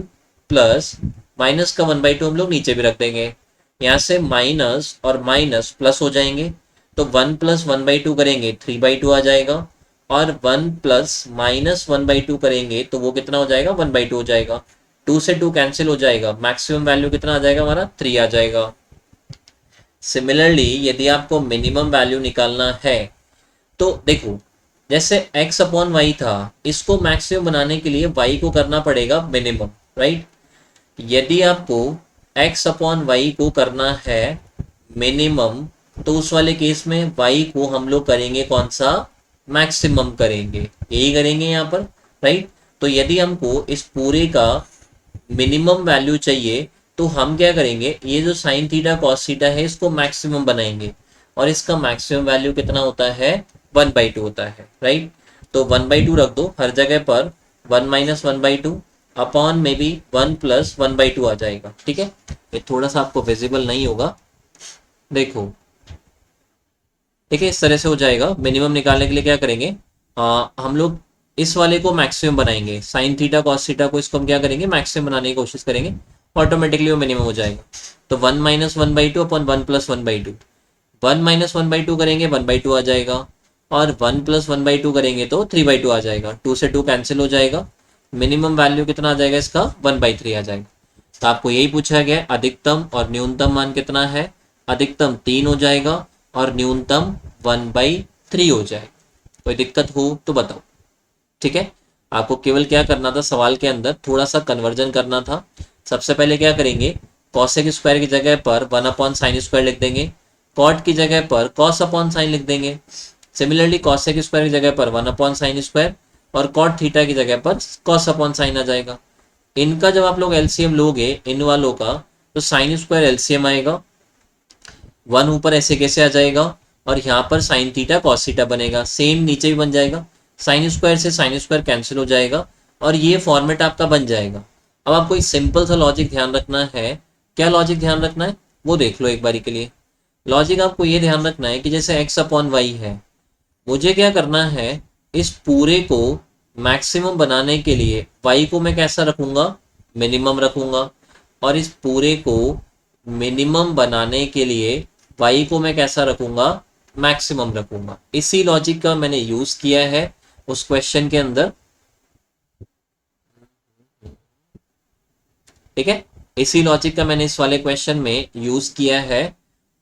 [SPEAKER 1] प्लस माइनस का 1/2 हम लोग नीचे भी रख देंगे। यहाँ से माइनस और माइनस प्लस हो जाएंगे, तो 1 + 1/2 करेंगे 3/2 आ जाएगा, और 1 + -1/2 करेंगे तो वो कितना हो जाएगा, 1/2 हो जाएगा। 2 से 2 कैंसिल हो जाएगा, मैक्सिमम वैल्यू कितना आ जाएगा हमारा, 3 आ जाएगा। सिमिलरली यदि आपको मिनिमम वैल्यू निकालना है तो देखो, जैसे x/y था, इसको मैक्सिमम बनाने के लिए y को करना पड़ेगा मिनिमम, राइट। यदि आपको x/y को करना है मिनिमम, तो उस वाले केस में y को हम लोग करेंगे कौन सा, मैक्सिमम करेंगे, यही करेंगे यहाँ पर, राइट। तो यदि हमको इस पूरे का मिनिमम वैल्यू चाहिए तो हम क्या करेंगे, ये जो साइन थीटा कॉस थीटा है इसको मैक्सिमम बनाएंगे, और इसका मैक्सिमम वैल्यू कितना होता है, 1/2 होता है, राइट। तो 1/2 रख दो हर जगह पर, 1 - 1/2 अपॉन में भी 1 + 1/2 आ जाएगा, ठीक है। ये थोड़ा सा आपको विजिबल नहीं होगा, देखो, ठीक है, इस तरह से हो जाएगा। मिनिमम निकालने के लिए क्या करेंगे, हम लोग इस वाले को मैक्सिमम बनाएंगे, साइन थीटा कॉस थीटा को, इसको हम क्या करेंगे, मैक्सिमम बनाने की कोशिश करेंगे, ऑटोमेटिकली वो मिनिमम हो जाएगा। तो 1 - 1/2 अपॉन 1 + 1/2, 1 - 1/2 करेंगे 1/2 आ जाएगा, और 1 + 1/2 करेंगे तो 3/2 आ जाएगा, 2 से 2 कैंसिल हो जाएगा, मिनिमम वैल्यू कितना आ जाएगा इसका, 1/3 आ जाएगा। तो आपको यही पूछा गया है, अधिकतम और न्यूनतम मान कितना है, अधिकतम 3 हो जाएगा और न्यूनतम 1/3 हो जाएगा। कोई दिक्कत हो तो बताओ, ठीक है। आपको केवल क्या करना था, सवाल के अंदर थोड़ा सा कन्वर्जन करना था। सबसे पहले क्या करेंगे, कॉसेक स्क्वायर की जगह पर 1/sin² लिख देंगे, कॉट की जगह पर cos/sin लिख देंगे। सिमिलरली कॉसेक स्क्वायर की जगह पर 1/sin² और कॉट थीटा की जगह पर cos/sin आ जाएगा। इनका जब आप लोग एलसीएम लोगे इन वालों का, तो साइन स्क्वायर एलसीएम आएगा, 1 ऊपर ऐसे कैसे आ जाएगा, और यहाँ पर साइन थीटा कॉस थीटा बनेगा, सेम नीचे भी बन जाएगा, साइन स्क्वायर से साइन स्क्वायर कैंसिल हो जाएगा, और ये फॉर्मेट आपका बन जाएगा। अब आपको एक सिंपल सा लॉजिक ध्यान रखना है, क्या लॉजिक ध्यान रखना है वो देख लो एक बारी के लिए। लॉजिक आपको ये ध्यान रखना है कि जैसे x/y है, मुझे क्या करना है, इस पूरे को मैक्सिमम बनाने के लिए y को मैं कैसा रखूंगा, मिनिमम रखूंगा, और इस पूरे को मिनिमम बनाने के लिए y को मैं कैसा रखूंगा, मैक्सिमम रखूंगा। इसी लॉजिक का मैंने यूज किया है उस क्वेश्चन के अंदर, ठीक है। इसी लॉजिक का मैंने इस वाले क्वेश्चन में यूज किया है।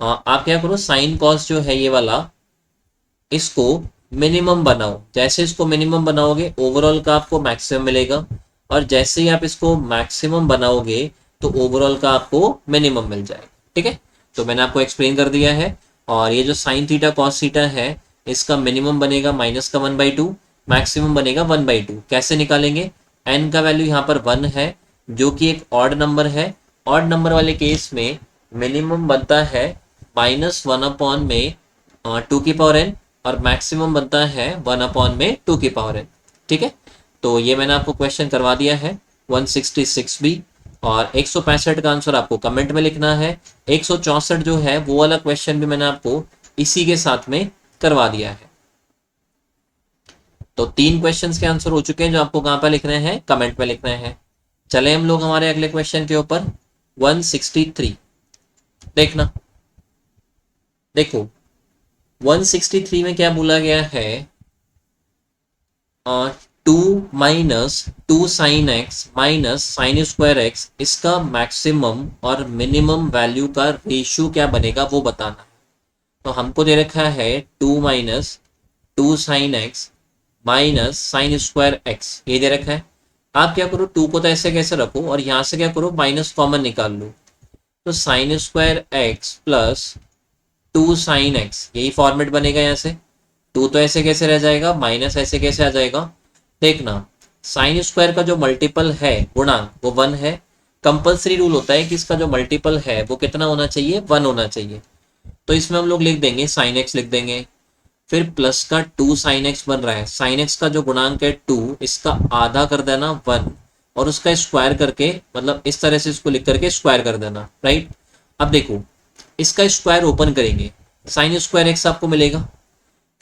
[SPEAKER 1] आप क्या करो, साइन कॉस जो है ये वाला, इसको मिनिमम बनाओ, जैसे इसको मिनिमम बनाओगे ओवरऑल का आपको मैक्सिमम मिलेगा, और जैसे ही आप इसको मैक्सिमम बनाओगे तो ओवरऑल का आपको मिनिमम मिल जाएगा, ठीक है। तो मैंने आपको एक्सप्लेन कर दिया है। और ये जो साइन थीटा कॉस थीटा है, इसका मिनिमम बनेगा -1/2, मैक्सिमम बनेगा 1/2। कैसे निकालेंगे, एन का वैल्यू यहाँ पर 1 है, जो कि एक ऑड नंबर है। ऑड नंबर वाले केस में मिनिमम बनता है -1 में 2n, और मैक्सिमम बनता है 1/2n, ठीक है। तो ये मैंने आपको क्वेश्चन करवा दिया है 166 भी, और 165 का आंसर आपको कमेंट में लिखना है। 164 जो है वो वाला क्वेश्चन भी मैंने आपको इसी के साथ में करवा दिया है। तो 3 क्वेश्चंस के आंसर हो चुके हैं, जो आपको कहाँ पर लिखने हैं, कमेंट में लिखने हैं। चले हम लोग हमारे अगले क्वेश्चन के ऊपर, 163। देखना, देखो 163 में क्या बोला गया है, 2 - 2 sin x - sin² x, इसका मैक्सिमम और मिनिमम वैल्यू का रेशियो क्या बनेगा वो बताना है। तो हमको दे रखा है 2 - 2 sin x - sin²x, ये दे रखा है। आप क्या करो, 2 को तो ऐसे कैसे रखो, और यहाँ से क्या करो, माइनस कॉमन निकाल लो, तो sin² x plus 2 sin x, यही फॉर्मेट बनेगा। यहाँ से 2 तो ऐसे कैसे रह जाएगा, माइनस ऐसे कैसे आ जाएगा। देखना, साइन स्क्वायर का जो मल्टीपल है गुणांक वो 1 है। कंपलसरी रूल होता है कि इसका जो मल्टीपल है वो कितना होना चाहिए, 1 होना चाहिए। तो इसमें हम लोग लिख देंगे साइन एक्स लिख देंगे, फिर प्लस का 2 sin x बन रहा है, साइन एक्स का जो गुणांक है 2, इसका आधा कर देना 1, और उसका स्क्वायर करके, मतलब इस तरह से इसको लिख करके स्क्वायर कर देना, राइट। अब देखो, इसका स्क्वायर ओपन करेंगे, sin²x आपको मिलेगा,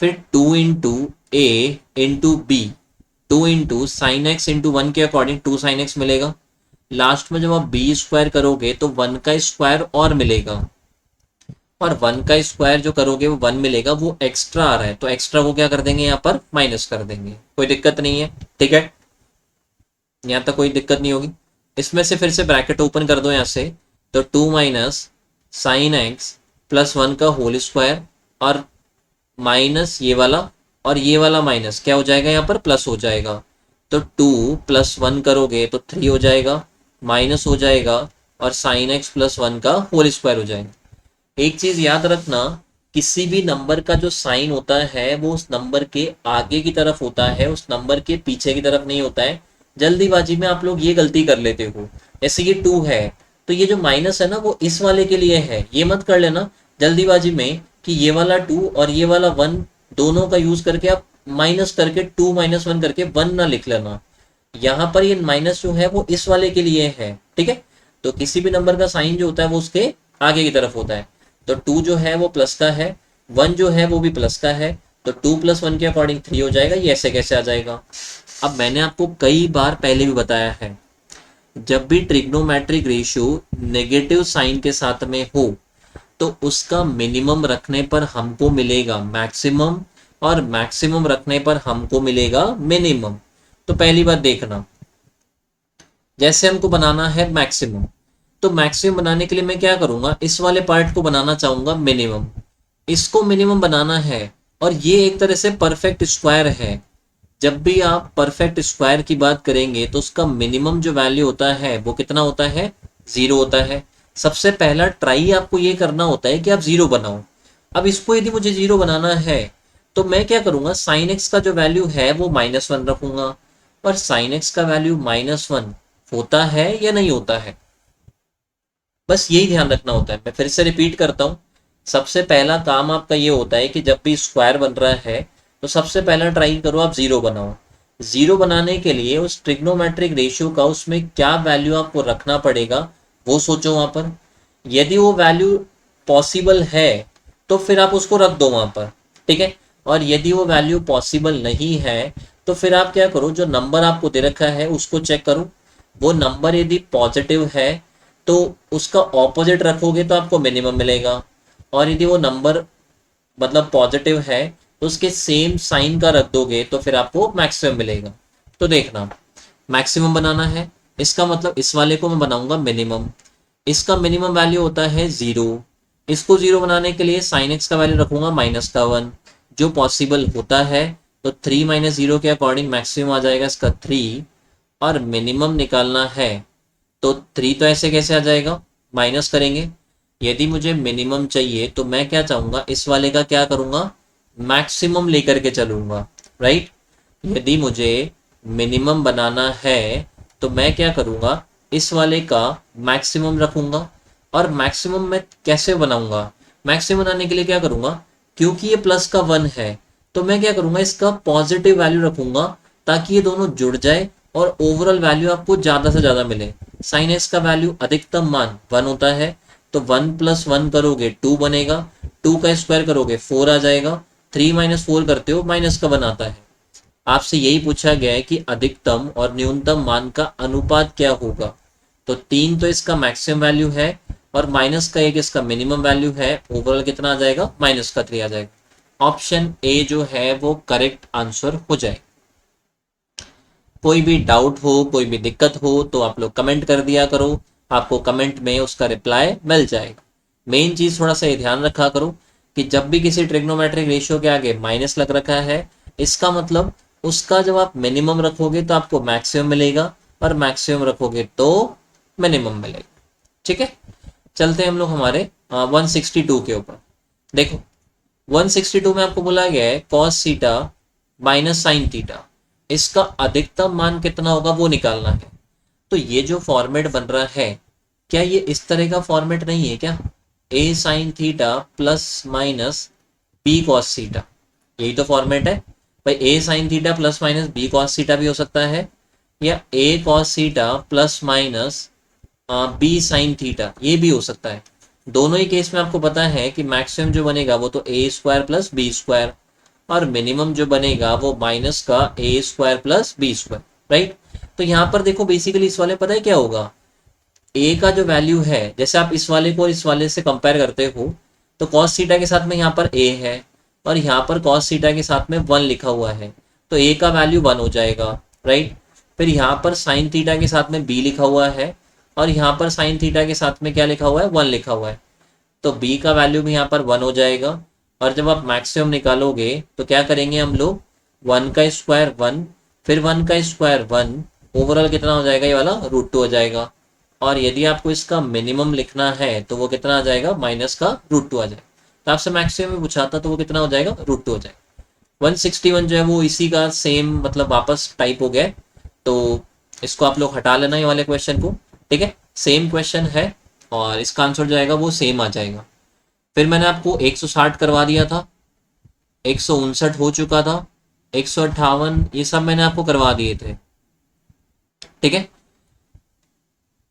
[SPEAKER 1] फिर 2 × a × b, 2 × sin x × 1 के अकॉर्डिंग 2 sin x मिलेगा, लास्ट में जब आप बी स्क्वायर करोगे तो 1 का स्क्वायर और मिलेगा, और 1 का स्क्वायर जो करोगे वो 1 मिलेगा, वो एक्स्ट्रा आ रहा है तो एक्स्ट्रा को क्या कर देंगे यहाँ पर माइनस कर देंगे, कोई दिक्कत नहीं है, ठीक है, यहाँ तक कोई दिक्कत नहीं होगी। इसमें से फिर से ब्रैकेट ओपन कर दो यहाँ से, तो 2 माइनस साइन एक्स प्लस 1 का होल स्क्वायर, और माइनस ये वाला और ये वाला माइनस क्या हो जाएगा यहाँ पर प्लस हो जाएगा, तो 2 प्लस 1 करोगे तो 3 हो जाएगा, माइनस हो जाएगा और साइन एक्स प्लस 1 का होल स्क्वायर हो जाएगा। एक चीज याद रखना, किसी भी नंबर का जो साइन होता है वो उस नंबर के आगे की तरफ होता है, उस नंबर के पीछे की तरफ नहीं होता है। जल्दीबाजी में आप लोग ये गलती कर लेते हो, जैसे ये 2 है तो ये जो माइनस है ना वो इस वाले के लिए है, ये मत कर लेना जल्दीबाजी में कि ये वाला 2 और ये वाला 1 दोनों का यूज करके आप माइनस करके 2 माइनस 1 करके 1 ना लिख लेना। यहाँ पर ये माइनस जो है वो इस वाले के लिए है, ठीक है। तो किसी भी नंबर का साइन जो होता है वो उसके आगे की तरफ होता है, तो 2 जो है वो प्लस का है, 1 जो है वो भी प्लस का है, तो 2 प्लस 1 के अकॉर्डिंग 3 हो जाएगा। ये ऐसे कैसे आ जाएगा? अब मैंने आपको कई बार पहले भी बताया है, जब भी ट्रिग्नोमेट्रिक रेशियो नेगेटिव साइन के साथ में हो तो उसका मिनिमम रखने पर हमको मिलेगा मैक्सिमम, और मैक्सिमम रखने पर हमको मिलेगा मिनिमम। तो पहली बात देखना, जैसे हमको बनाना है मैक्सिमम, तो मैक्सिमम बनाने के लिए मैं क्या करूंगा, इस वाले पार्ट को बनाना चाहूंगा मिनिमम, इसको मिनिमम बनाना है, और ये एक तरह से परफेक्ट स्क्वायर है। जब भी आप परफेक्ट स्क्वायर की बात करेंगे तो उसका मिनिमम जो वैल्यू होता है वो कितना होता है, 0 होता है। सबसे पहला ट्राई आपको ये करना होता है कि आप 0 बनाओ। अब इसको यदि मुझे 0 बनाना है तो मैं क्या करूंगा, साइन एक्स का जो वैल्यू है वो -1 रखूंगा, और साइन एक्स का वैल्यू -1 होता है या नहीं होता है, बस यही ध्यान रखना होता है। मैं फिर से रिपीट करता हूँ, सबसे पहला काम आपका ये होता है कि जब भी स्क्वायर बन रहा है तो सबसे पहला ट्राई करो आप 0 बनाओ। 0 बनाने के लिए उस ट्रिग्नोमेट्रिक रेशियो का उसमें क्या वैल्यू आपको रखना पड़ेगा वो सोचो वहां पर। यदि वो वैल्यू पॉसिबल है तो फिर आप उसको रख दो वहां पर, ठीक है। और यदि वो वैल्यू पॉसिबल नहीं है तो फिर आप क्या करो, जो नंबर आपको दे रखा है उसको चेक करो, वो नंबर यदि पॉजिटिव है तो उसका ऑपोजिट रखोगे तो आपको मिनिमम मिलेगा, और यदि वो नंबर मतलब पॉजिटिव है तो उसके सेम साइन का रख दोगे तो फिर आपको मैक्सिमम मिलेगा। तो देखना, मैक्सिमम बनाना है, इसका मतलब इस वाले को मैं बनाऊंगा मिनिमम, इसका मिनिमम वैल्यू होता है 0। इसको 0 बनाने के लिए साइन एक्स का वैल्यू रखूंगा -1 जो पॉसिबल होता है, तो 3 - 0 के अकॉर्डिंग मैक्सिमम आ जाएगा इसका 3, और मिनिमम निकालना है तो 3 तो ऐसे कैसे आ जाएगा, माइनस करेंगे। यदि मुझे मिनिमम चाहिए तो मैं क्या चाहूंगा, इस वाले का क्या करूंगा, मैक्सिमम लेकर के चलूंगा, राइट। यदि मुझे मिनिमम बनाना है तो मैं क्या करूंगा, इस वाले का मैक्सिमम रखूंगा। और मैक्सिमम मैं कैसे बनाऊंगा, मैक्सिमम बनाने के लिए क्या करूंगा, क्योंकि ये प्लस का 1 है तो मैं क्या करूंगा, इसका पॉजिटिव वैल्यू रखूंगा ताकि ये दोनों जुड़ जाए और ओवरऑल वैल्यू आपको ज्यादा से ज्यादा मिले। साइन एक्स का वैल्यू अधिकतम मान 1 होता है, तो 1 + 1 करोगे 2 बनेगा, 2 का स्क्वायर करोगे 4 आ जाएगा, 3 - 4 करते हो माइनस का बनाता है। आपसे यही पूछा गया है कि अधिकतम और न्यूनतम मान का अनुपात क्या होगा, तो 3 तो इसका मैक्सिमम वैल्यू है और -1 इसका मिनिमम वैल्यू है, ओवरऑल कितना आ जाएगा, -3 आ जाएगा। ऑप्शन ए जो है वो करेक्ट आंसर हो जाए। कोई भी डाउट हो, कोई भी दिक्कत हो तो आप लोग कमेंट कर दिया करो, आपको कमेंट में उसका रिप्लाई मिल जाएगा। मेन चीज थोड़ा सा ये ध्यान रखा करो कि जब भी किसी ट्रिग्नोमेट्रिक रेशियो के आगे माइनस लग रखा है, इसका मतलब उसका जब आप मिनिमम रखोगे तो आपको मैक्सिमम मिलेगा, और मैक्सिमम रखोगे तो मिनिमम मिलेगा, ठीक है। चलते हैं हम लोग हमारे 162 के ऊपर। देखो 162 में आपको बोला गया है cos theta minus sine theta, इसका अधिकतम मान कितना होगा वो निकालना है। तो ये जो फॉर्मेट बन रहा है, क्या ये इस तरह का फॉर्मेट नहीं है क्या, A sine theta plus minus B cos theta, यही तो फॉर्मेट है भाई। A sine theta plus minus B cos theta भी हो सकता है, या A cos theta plus minus B sine theta ये भी हो सकता है। दोनों ही केस में आपको पता है कि मैक्सिमम जो बनेगा वो तो A square plus B square, और मिनिमम जो बनेगा वो माइनस का A square plus B square, right. तो यहाँ पर देखो बेसिकली इस वाले पता है क्या होगा, ए का जो वैल्यू है, जैसे आप इस वाले को इस वाले से कंपेयर करते हो, तो कॉस थीटा के साथ में यहाँ पर ए है और यहाँ पर कॉस थीटा के साथ में 1 लिखा हुआ है, तो ए का वैल्यू 1 हो जाएगा, राइट। फिर यहाँ पर साइन थीटा के साथ में बी लिखा हुआ है और यहाँ पर साइन थीटा के साथ में क्या लिखा हुआ है, 1 लिखा हुआ है, तो बी का वैल्यू भी यहाँ पर 1 हो जाएगा। और जब आप मैक्सिमम निकालोगे तो क्या करेंगे हम लोग, 1 का स्क्वायर 1, फिर 1 का स्क्वायर 1, ओवरऑल कितना हो जाएगा, ये वाला √2 हो जाएगा। और यदि आपको इसका मिनिमम लिखना है तो वो कितना आ जाएगा, माइनस का √2 आ जाएगा। तो आपसे मैक्सिमम में पूछा था तो वो कितना हो जाएगा, √2 हो जाएगा। 161 जो है वो इसी का सेम मतलब वापस टाइप हो गया है, तो इसको आप लोग हटा लेना ये वाले क्वेश्चन को, ठीक है। सेम क्वेश्चन है और इसका आंसर जो आएगा वो सेम आ जाएगा। फिर मैंने आपको 160 करवा दिया था, 159 हो चुका था, 158 ये सब मैंने आपको करवा दिए थे, ठीक है।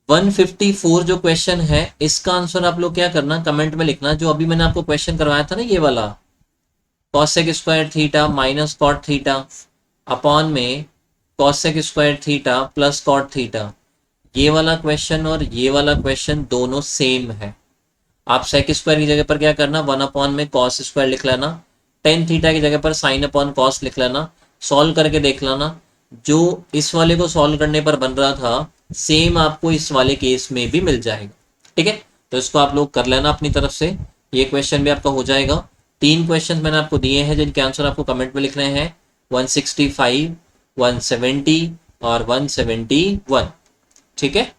[SPEAKER 1] 154 जो क्वेश्चन है इसका आंसर आप लोग क्या करना, कमेंट में लिखना, जो अभी मैंने आपको क्वेश्चन करवाया था ना ये वाला, cosec square theta minus cot theta upon में cosec square theta plus cot theta, ये वाला क्वेश्चन और ये वाला क्वेश्चन दोनों सेम है। आप सेक स्क्वायर की जगह पर क्या करना, 1 अपॉन में कॉस स्क्वायर लिख लेना, टेन थीटा की जगह पर साइन अपॉन कॉस लिख लेना, सॉल्व करके देख लेना, जो इस वाले को सॉल्व करने पर बन रहा था सेम आपको इस वाले केस में भी मिल जाएगा, ठीक है। तो इसको आप लोग कर लेना अपनी तरफ से, ये क्वेश्चन भी आपका हो जाएगा। 3 क्वेश्चन मैंने आपको दिए हैं जिनके आंसर आपको कमेंट में लिखने हैं, 165, 170 और 171, ठीक है।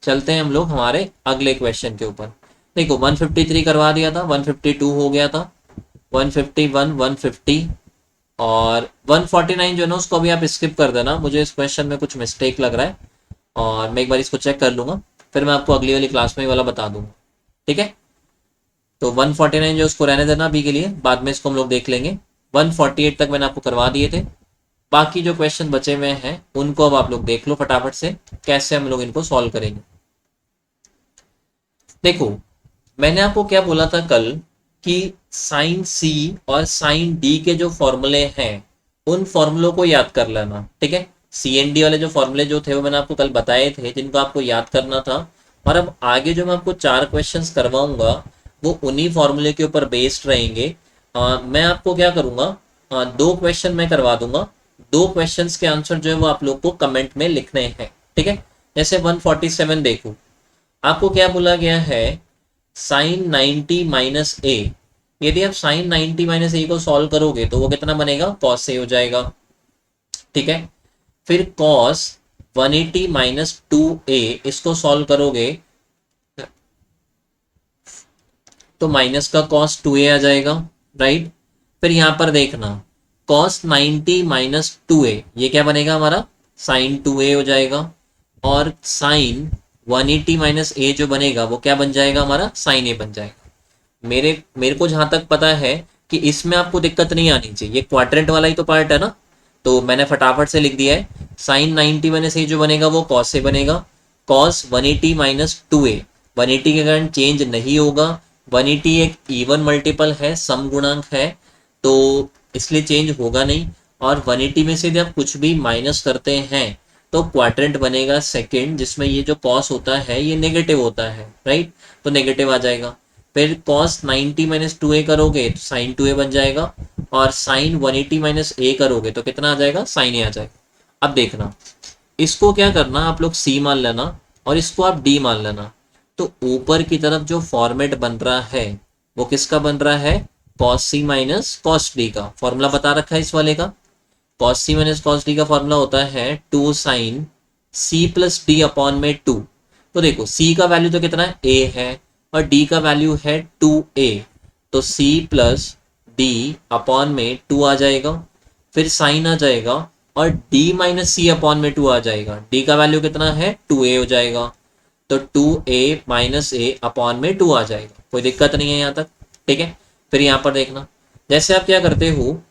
[SPEAKER 1] चलते हैं हम लोग हमारे अगले क्वेश्चन के ऊपर। देखो 153 करवा दिया था, 152 हो गया था, 151, 150 और 149 जो है ना उसको अभी आप स्किप कर देना, मुझे इस क्वेश्चन में कुछ मिस्टेक लग रहा है और मैं एक बार इसको चेक कर लूंगा, फिर मैं आपको अगली वाली क्लास में ये वाला बता दूंगा, ठीक है। तो 149 जो उसको रहने देना अभी के लिए, बाद में इसको हम लोग देख लेंगे। 148 तक मैंने आपको करवा दिए थे, बाकी जो क्वेश्चन बचे हुए हैं उनको अब आप लोग देख लो फटाफट से कैसे हम लोग इनको सॉल्व करेंगे। देखो मैंने आपको क्या बोला था कल कि साइन सी और साइन डी के जो फॉर्मूले हैं उन फॉर्मूलों को याद कर लेना, ठीक है। सी एंड डी वाले जो फॉर्मूले जो थे वो मैंने आपको कल बताए थे जिनको आपको याद करना था, और अब आगे जो मैं आपको 4 क्वेश्चंस करवाऊंगा वो उन्हीं फॉर्मूले के ऊपर बेस्ड रहेंगे। मैं आपको क्या करूंगा, 2 क्वेश्चन मैं करवा दूंगा, 2 क्वेश्चंस के आंसर जो है वो आप लोग को कमेंट में लिखने हैं, ठीक है। जैसे 147 देखो, आपको क्या बोला गया है, साइन 90 माइनस ए, यदि आप साइन 90 माइनस ए को सॉल्व करोगे तो वो कितना बनेगा, कॉस ए हो जाएगा, ठीक है। फिर कॉस 180 माइनस 2a इसको सॉल्व करोगे तो माइनस का कॉस 2a आ जाएगा, राइट। फिर यहां पर देखना कॉस 90 माइनस 2a ये क्या बनेगा हमारा, साइन 2a हो जाएगा, और साइन 180 माइनस ए जो बनेगा वो क्या बन जाएगा हमारा, साइन ए बन जाएगा। मेरे को जहां तक पता है कि इसमें आपको दिक्कत नहीं आनी चाहिए, ये क्वाड्रेंट वाला ही तो पार्ट है ना, तो मैंने फटाफट से लिख दिया है, साइन 90 माइनस ए जो बनेगा वो कॉस से बनेगा, कॉस 180 माइनस 2a, 180 के कारण चेंज नहीं होगा, 180 एक इवन मल्टीपल है, सम गुणांक है, तो इसलिए चेंज होगा नहीं। और 180 में से यदि आप कुछ भी माइनस करते हैं तो क्वाड्रेंट बनेगा सेकंड, जिसमें ये जो कॉस होता है ये नेगेटिव होता है, राइट, तो नेगेटिव आ जाएगा। फिर कॉस 90 माइनस 2a करोगे तो साइन 2a बन जाएगा, और साइन 180 माइनस ए करोगे तो कितना आ जाएगा, साइन ए आ जाएगा। अब देखना इसको क्या करना, आप लोग सी मान लेना और इसको आप डी मान लेना, तो ऊपर की तरफ जो फॉर्मेट बन रहा है वो किसका बन रहा है, cos C minus cos D का। फॉर्मूला बता रखा है इस वाले का, cos C minus cos D का फॉर्मूला होता है 2 sine C plus D upon में 2। तो देखो सी का वैल्यू तो कितना है, ए है, और डी का वैल्यू है 2a, तो सी प्लस डी अपॉन में 2 आ जाएगा, फिर साइन आ जाएगा और d माइनस सी अपॉन में 2 आ जाएगा, d का वैल्यू कितना है 2a हो जाएगा, तो 2a माइनस ए अपॉन में 2 आ जाएगा, कोई दिक्कत नहीं है यहाँ तक, ठीक है। फिर यहाँ पर देखना जैसे आप क्या करते हो,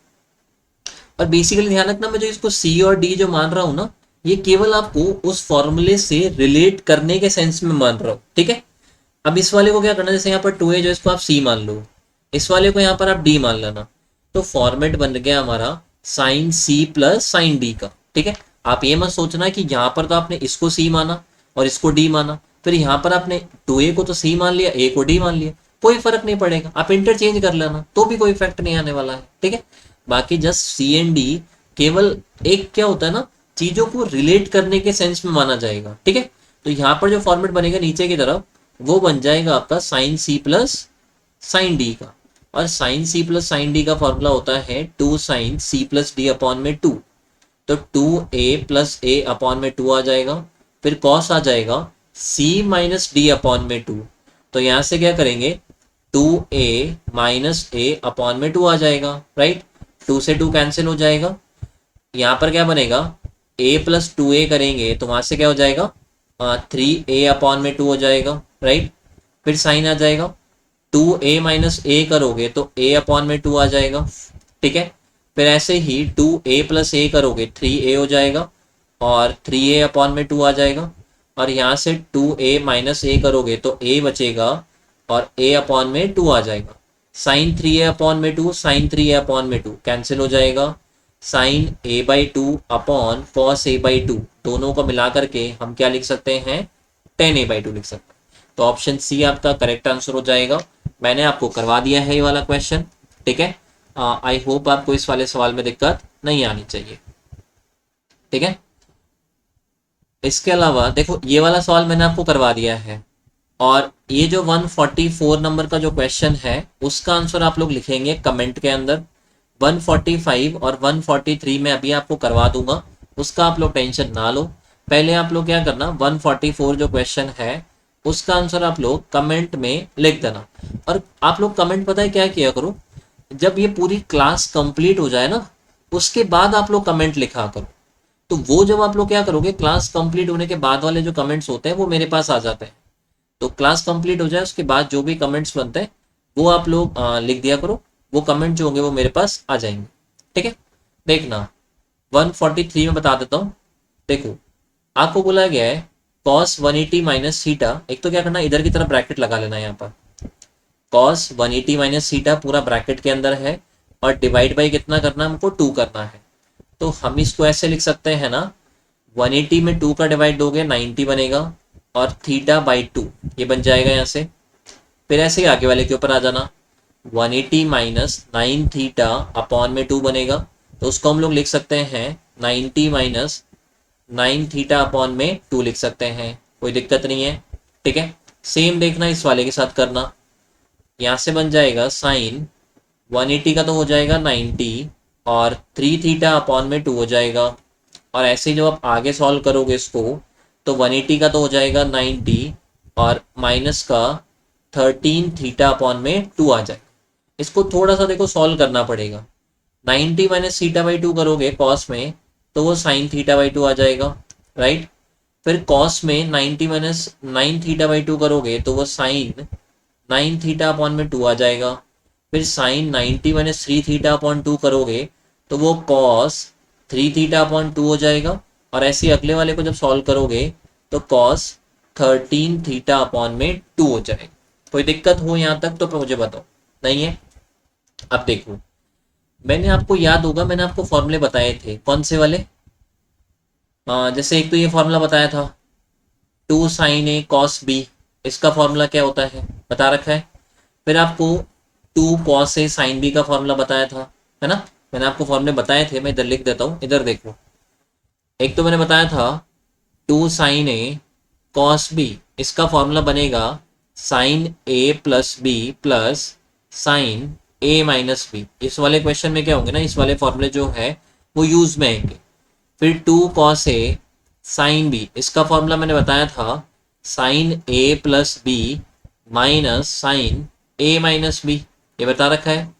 [SPEAKER 1] और बेसिकली ध्यान रखना मैं जो इसको c और d जो मान रहा हूँ ना ये केवल आपको उस फॉर्मूले से रिलेट करने के सेंस में मान रहा हूँ, ठीक है। अब इस वाले को क्या करना, जैसे यहाँ पर 2a जो इसको आप c मान लो, इस वाले को यहाँ पर आप d मान लेना, तो फॉर्मेट बन गया हमारा sine c plus sine d का, ठीक है। आप ये मत सोचना कि यहाँ पर तो आपने इसको c माना और इसको d माना, फिर यहाँ पर आपने 2a को तो सी मान लिया, a को d मान लिया, कोई फर्क नहीं पड़ेगा, आप इंटरचेंज कर लेना तो भी कोई इफेक्ट नहीं आने वाला है, ठीक है। बाकी जस्ट सी एंड डी केवल एक क्या होता है ना, चीजों को रिलेट करने के सेंस में माना जाएगा, ठीक है। तो यहाँ पर जो फॉर्मेट बनेगा नीचे की तरफ वो बन जाएगा आपका sine C plus sine D का, और sine C plus sine D का फॉर्मूला होता है 2 sine C plus D upon में 2, तो 2a प्लस ए अपॉन में 2 आ जाएगा, फिर कॉस आ जाएगा c माइनस डी अपॉन में 2, तो यहाँ से क्या करेंगे 2a माइनस ए अपॉन में 2 आ जाएगा, राइट। 2 से 2 कैंसिल हो जाएगा, यहाँ पर क्या बनेगा a प्लस 2a करेंगे तो वहाँ से क्या हो जाएगा 3a अपॉन में 2 हो जाएगा, राइट। फिर साइन आ जाएगा 2a माइनस ए करोगे तो a अपॉन में 2 आ जाएगा, ठीक है। फिर ऐसे ही 2a प्लस ए करोगे 3a हो जाएगा और 3a अपॉन में 2 आ जाएगा, और यहाँ से 2a माइनस ए करोगे तो a बचेगा और a अपॉन में 2 आ जाएगा। साइन 3a अपॉन में 2 साइन 3a अपॉन में 2 कैंसिल हो जाएगा, sine a by 2 upon cos a by 2 दोनों को मिला करके हम क्या लिख सकते हैं 10a बाई 2 लिख सकते हैं। तो ऑप्शन सी आपका करेक्ट आंसर हो जाएगा। मैंने आपको करवा दिया है ये वाला क्वेश्चन, ठीक है। आई होप आपको इस वाले सवाल में दिक्कत नहीं आनी चाहिए, ठीक है। इसके अलावा देखो ये वाला सवाल मैंने आपको करवा दिया है, और ये जो 144 नंबर का जो क्वेश्चन है उसका आंसर आप लोग लिखेंगे कमेंट के अंदर। 145 और 143 में अभी आपको करवा दूंगा, उसका आप लोग टेंशन ना लो। पहले आप लोग क्या करना 144 जो क्वेश्चन है उसका आंसर आप लोग कमेंट में लिख देना, और आप लोग कमेंट पता है क्या किया करो, जब ये पूरी क्लास कंप्लीट हो जाए ना उसके बाद आप लोग कमेंट लिखा करो। तो वो जब आप लोग क्या करोगे क्लास कंप्लीट होने के बाद वाले जो कमेंट्स होते हैं वो मेरे पास आ जाते हैं, तो क्लास कंप्लीट हो जाए उसके बाद जो भी कमेंट्स बनते हैं वो आप लोग लिख दिया करो, वो कमेंट जो होंगे वो मेरे पास आ जाएंगे, ठीक है। देखना 143 में बता देता हूँ। देखो आपको बोला गया है कॉस 180 माइनस थीटा, एक तो क्या करना इधर की तरफ ब्रैकेट लगा लेना, यहाँ पर कॉस 180 माइनस थीटा पूरा ब्रैकेट के अंदर है, और डिवाइड बाई कितना करना है हमको 2 करना है। तो हम इसको ऐसे लिख सकते हैं ना 180 में 2 का डिवाइड दोगे 90 बनेगा, और थीटा बाई 2 ये बन जाएगा यहाँ से। फिर ऐसे ही आगे वाले के ऊपर आ जाना 180 माइनस 9 थीटा अपॉन में 2 बनेगा, तो उसको हम लोग लिख सकते हैं 90 माइनस 9 थीटा अपॉन में 2 लिख सकते हैं, कोई दिक्कत नहीं है, ठीक है। सेम देखना इस वाले के साथ करना, यहाँ से बन जाएगा साइन 180 का तो हो जाएगा 90 और 3 थीटा अपॉन में 2 हो जाएगा, और ऐसे ही जब आप आगे सॉल्व करोगे इसको तो 180 का तो हो जाएगा 90 और माइनस का 13 थीटा अपॉन में 2 आ जाएगा। इसको थोड़ा सा देखो सॉल्व करना पड़ेगा, 90 माइनस थीटा बाई 2 करोगे कॉस में तो वो साइन थीटा बाई 2 आ जाएगा, राइट। फिर कॉस में 90 माइनस 9 थीटा बाई 2 करोगे तो वो साइन 9 थीटा अपॉन में 2 आ जाएगा। फिर साइन 90 माइनस 3 थीटा अपॉन 2 करोगे तो वो कॉस 3 थीटा अपॉन 2 हो जाएगा, और ऐसे ही अगले वाले को जब सॉल्व करोगे तो कॉस 13 थीटा अपॉन में 2 हो जाएगा। कोई दिक्कत हो यहाँ तक तो मुझे बताओ, नहीं है। अब देखो मैंने आपको याद होगा मैंने आपको फॉर्मूले बताए थे, कौन से वाले, जैसे एक तो ये फॉर्मूला बताया था 2 साइन ए कॉस बी, इसका फॉर्मूला क्या होता है बता रखा है। फिर आपको 2 कॉस ए साइन बी का फॉर्मूला बताया था, है ना। मैंने आपको फॉर्मूले बताए थे, मैं इधर लिख देता हूँ, इधर देखो। एक तो मैंने बताया था 2 साइन ए कॉस बी, इसका फॉर्मूला बनेगा साइन ए प्लस बी प्लस साइन ए माइनस बी। इस वाले क्वेश्चन में क्या होंगे ना, इस वाले फॉर्मूले जो है वो यूज में आएंगे। फिर 2 कॉस ए साइन बी, इसका फॉर्मूला मैंने बताया था साइन ए प्लस बी माइनस साइन ए माइनस बी, ये बता रखा है।